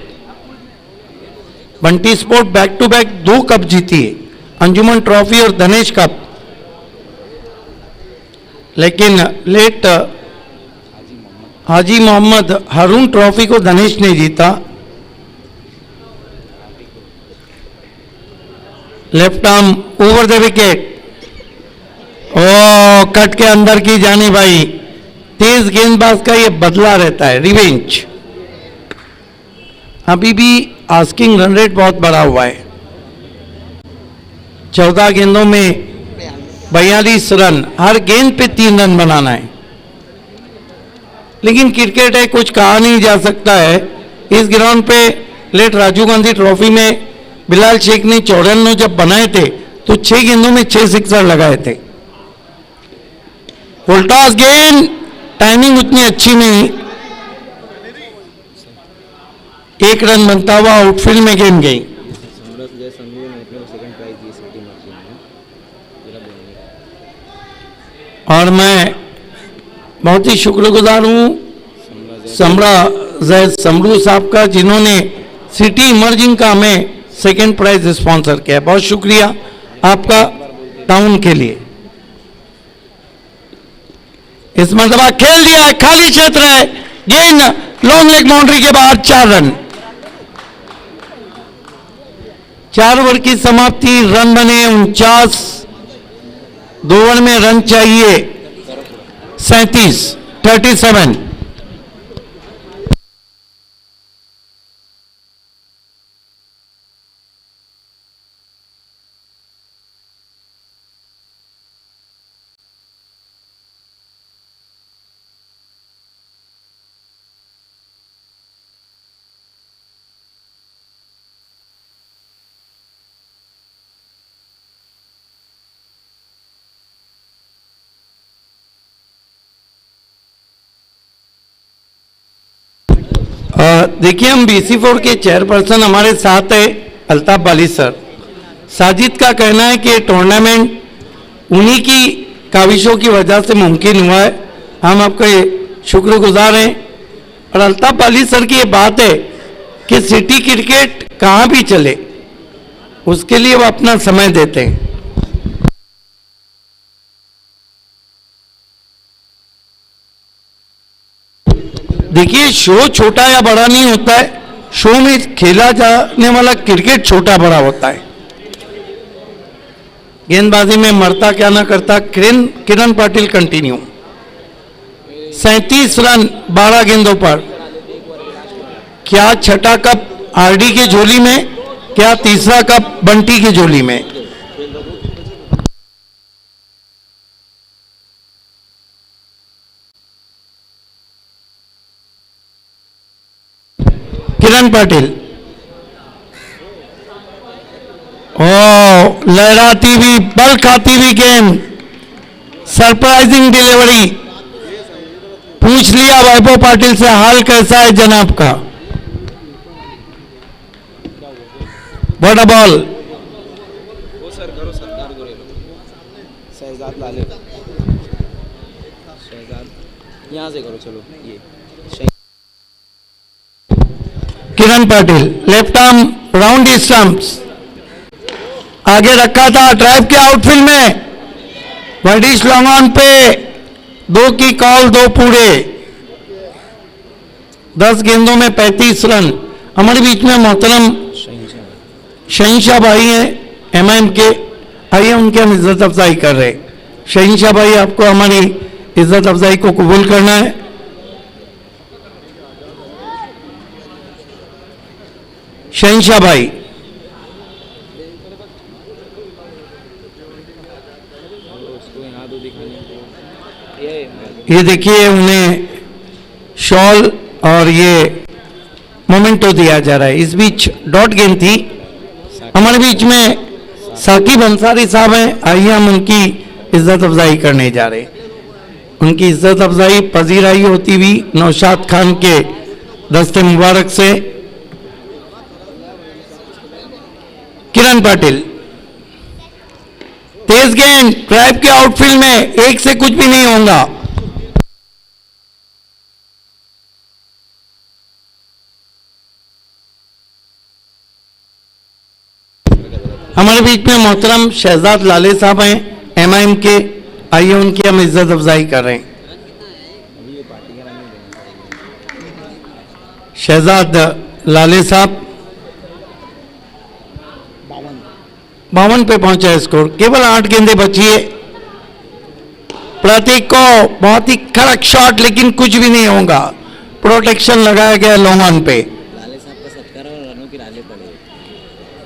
Bunty sport back to back 2 cup जीती है, अंजुमन ट्रॉफी और धनेश कप। लेकिन लेट हाजी मोहम्मद हारून ट्रॉफी को धनेश ने जीता। Left arm over the wicket, ओ कट के अंदर की जानी भाई। तेज गेंदबाज का ये बदला रहता है, रिवेंज। अभी भी आस्किंग रन रेट बहुत बढ़ा हुआ है। 14 गेंदों में 42 रन, हर गेंद पे 3 रन बनाना है। लेकिन क्रिकेट है, कुछ कहा नहीं जा सकता है। इस ग्राउंड पे लेट राजीव गांधी ट्रॉफी में बिलाल शेख ने 54 जब बनाए थे तो 6 गेंदों में 6 सिक्सर लगाए थे। फुलटॉस गेंद, टाइमिंग उतनी अच्छी नहीं, 1 रन बनता हुआ आउटफील्ड में गेंद गई। और मैं बहुत ही शुक्रगुजार हूँ समरा जैद समरू साहब का, जिन्होंने सिटी इमर्जिंग का हमें 2nd प्राइज स्पॉन्सर किया। बहुत शुक्रिया आपका टाउन के लिए। इस मरतबा खेल दिया है, खाली क्षेत्र है, गेंद लॉन्ग लेग बाउंड्री के बाहर, 4 रन। 4 ओवर की समाप्ति, रन बने 49। 2 ओवर में रन चाहिए 37। देखिए, हम BC4 के चेयरपर्सन हमारे साथ है अल्ताफ बाली सर। साजिद का कहना है कि टूर्नामेंट उन्हीं की काविशों की वजह से मुमकिन हुआ है। हम आपके शुक्रगुजार हैं। और अल्ताफ बाली सर की ये बात है कि सिटी क्रिकेट कहाँ भी चले, उसके लिए वो अपना समय देते हैं। देखिए, शो छोटा या बड़ा नहीं होता है, शो में खेला जाने वाला क्रिकेट छोटा बड़ा होता है। गेंदबाजी में मरता क्या ना करता। किरण पाटिल कंटिन्यू। 37 रन 12 गेंदों पर। क्या छठा कप आरडी के झोली में, क्या तीसरा कप बंटी की झोली में? किरण पाटिल। ओ, लहराती हुई बल खाती हुई गेंद, सरप्राइजिंग डिलीवरी। पूछ लिया वैभव पाटिल से, हाल कैसा है जनाब का? बड़ा बॉल। शहजाद लाले, शहजाद यहाँ से करो, चलो ये Kiran Patil left arm round stumps, आगे रखा था ड्राइव के आउटफील्ड में, वर्डिश लॉन्ग ऑन पे 2 की कॉल, 2 पूरे, 10 गेंदों में 35 रन। हमारे बीच में मोहतरम शहीनशाह भाई हैं एमआईएम के, आइए उनकी हम इज्जत अफजाई कर रहे हैं। शहीनशाह भाई, आपको हमारी इज्जत अफजाई को कबूल करना है। शहीनशाह भाई, ये देखिए उन्हें शॉल और ये मोमेंटो दिया जा रहा है। इस बीच डॉट गेंद थी। हमारे बीच में साकिब अंसारी साहब हैं, आइए हम उनकी इज्जत अफजाई करने जा रहे हैं। उनकी इज्जत अफजाई पजीराई होती हुई नौशाद खान के दस्ते मुबारक से। किरण पाटिल, तेज गेंद ड्राइव के आउटफील्ड में, 1 से कुछ भी नहीं होगा। हमारे बीच में मोहतरम शहजाद लाले साहब हैं एमआईएम के, आइए उनकी हम इज्जत अफजाई कर रहे हैं। शहजाद लाले साहब 52 पे पहुंचा है स्कोर, केवल 8 गेंदें बची है। प्रतीक को बहुत ही कड़क शॉट, लेकिन कुछ भी नहीं होगा, प्रोटेक्शन लगाया गया लॉन्ग ऑन पे।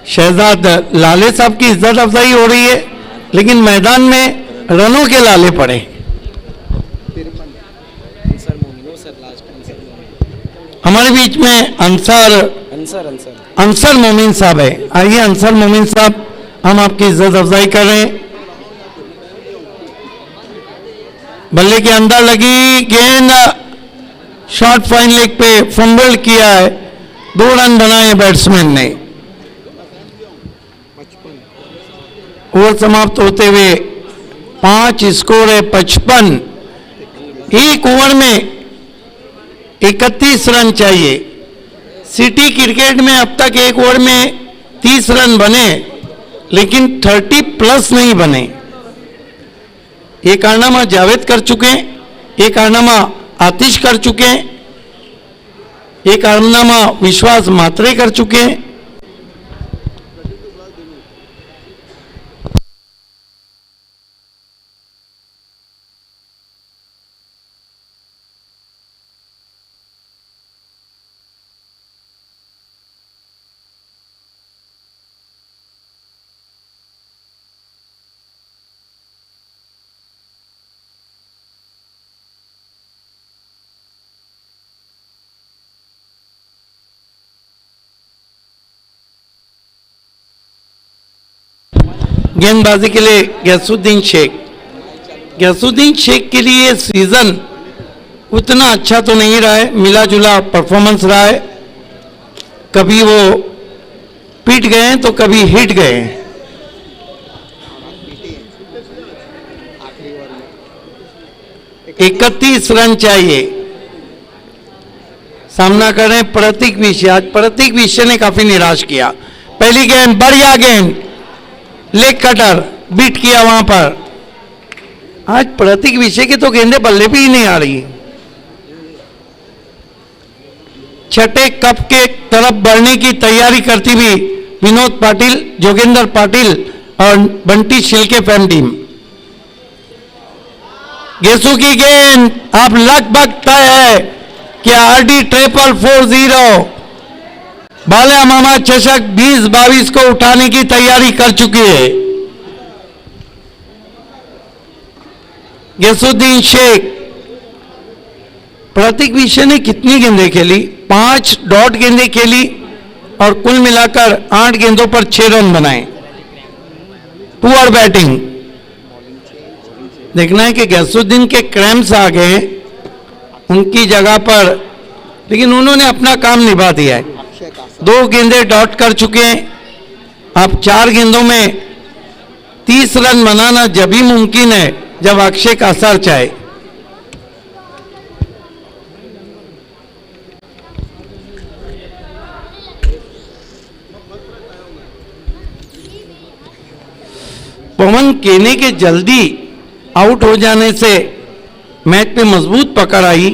शहजाद लाले साहब की इज्जत अफजाई हो रही है, लेकिन मैदान में रनों के लाले पड़े। हमारे बीच में अंसर मोमिन साहब है, आइए अंसर मोमिन साहब, हम आपकी इज्जत अफजाई कर रहे हैं। बल्ले के अंदर लगी गेंद, शॉर्ट फाइन लेग पे फंबल किया है, 2 रन बनाए बैट्समैन ने। ओवर समाप्त होते हुए 5 स्कोर है 55। एक ओवर में 31 रन चाहिए। सिटी क्रिकेट में अब तक एक ओवर में 30 रन बने, लेकिन 30 प्लस नहीं बने। ये कारनामा जावेद कर चुके हैं, ये कारनामा आतिश कर चुके हैं, ये कारनामा विश्वास मात्रे कर चुके हैं। गेंदबाजी के लिए गैसुद्दीन शेख के लिए सीजन उतना अच्छा तो नहीं रहा है, मिला जुला परफॉर्मेंस रहा है। कभी वो पीट गए हैं तो कभी हिट गए हैं। आखिरी ओवर में 31 रन चाहिए। सामना कर रहे हैं प्रतीक विषय। आज प्रतीक विषय ने काफी निराश किया। पहली गेंद बढ़िया गेंद, लेग कटर बीट किया वहां पर। आज प्रतीक विषय की तो गेंदें बल्ले भी ही नहीं आ रही। छठे कप के तरफ बढ़ने की तैयारी करती हुई विनोद पाटिल, जोगेंद्र पाटिल और बंटी शिल्के फैन टीम। गेसू की गेंद अब लगभग तय है कि आरडी 440 बाला मामा चषक 2022 को उठाने की तैयारी कर चुकी है। गेसुद्दीन शेख। प्रतीक विषय ने कितनी गेंदें खेली? 5 डॉट गेंदें खेली और कुल मिलाकर 8 गेंदों पर 6 रन बनाए। Poor batting. देखना है कि गैसुद्दीन के क्रैम्स आ गए उनकी जगह पर, लेकिन उन्होंने अपना काम निभा दिया है। 2 गेंदें डॉट कर चुके हैं। अब 4 गेंदों में 30 रन बनाना जब ही मुमकिन है जब अक्षय कासार चाहे। पवन केने के जल्दी आउट हो जाने से मैच पे मजबूत पकड़ आई।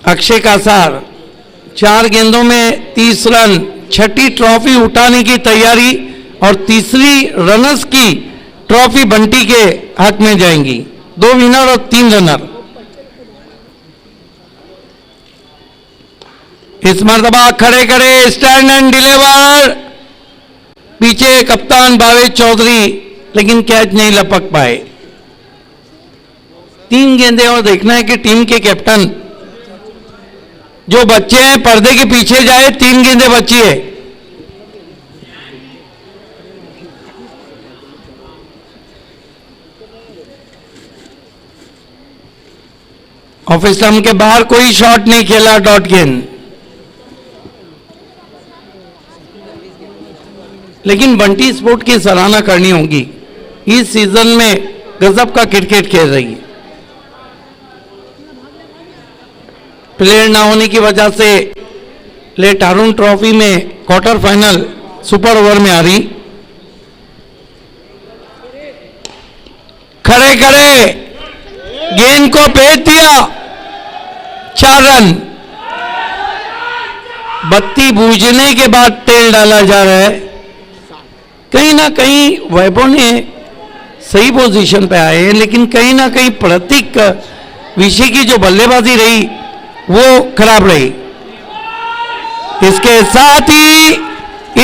अक्षय कासार 4 गेंदों में 30 रन, छठी ट्रॉफी उठाने की तैयारी और तीसरी रनर्स की ट्रॉफी बंटी के हक में जाएंगी। 2 विनर और 3 रनर। इस मर्तबा खड़े खड़े स्टैंड एंड डिलीवर। पीछे कप्तान भावेश चौधरी, लेकिन कैच नहीं लपक पाए। 3 गेंदें और देखना है कि टीम के कैप्टन जो बच्चे हैं पर्दे के पीछे जाए। 3 गेंदें बची है। ऑफ स्टंप के बाहर कोई शॉट नहीं खेला डॉट गेंद, लेकिन बंटी स्पोर्ट की सराहना करनी होगी। इस सीजन में गजब का क्रिकेट खेल रही है। प्लेयर ना होने की वजह से लेट अरुण ट्रॉफी में क्वार्टर फाइनल सुपर ओवर में आ रही। खड़े खड़े गेंद को भेज दिया। 4 रन। बत्ती बूझने के बाद तेल डाला जा रहा है। कहीं ना कहीं वैभव ने सही पोजीशन पे आए हैं, लेकिन कहीं ना कहीं प्रतीक विषय की जो बल्लेबाजी रही वो खराब रही। इसके साथ ही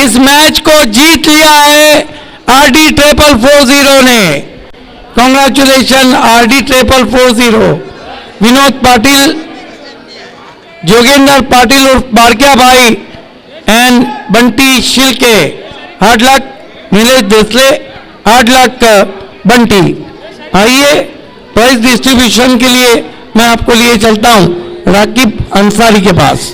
इस मैच को जीत लिया है आरडी 440 ने। Congratulation RD 440। विनोद पाटिल, जोगेंद्र पाटिल उर्फ बारकिया भाई and Bunty Shilke. Hard luck Nilesh Desale, hard luck Bunty. आइए प्राइज डिस्ट्रीब्यूशन के लिए मैं आपको लिए चलता हूं राकिब अंसारी के पास।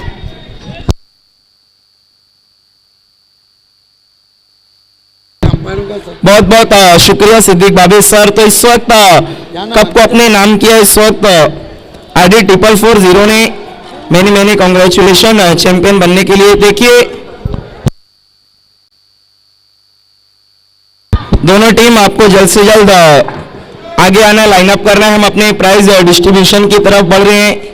बहुत बहुत शुक्रिया सिद्दीक बाबी सर। तो इस वक्त कप को अपने नाम किया इस वक्त आरडी 440 ने। मैनी कांग्रेचुलेशन चैंपियन बनने के लिए। देखिए दोनों टीम आपको जल्द से जल्द आगे आना, लाइनअप करना है। हम अपने प्राइज डिस्ट्रीब्यूशन की तरफ बढ़ रहे हैं।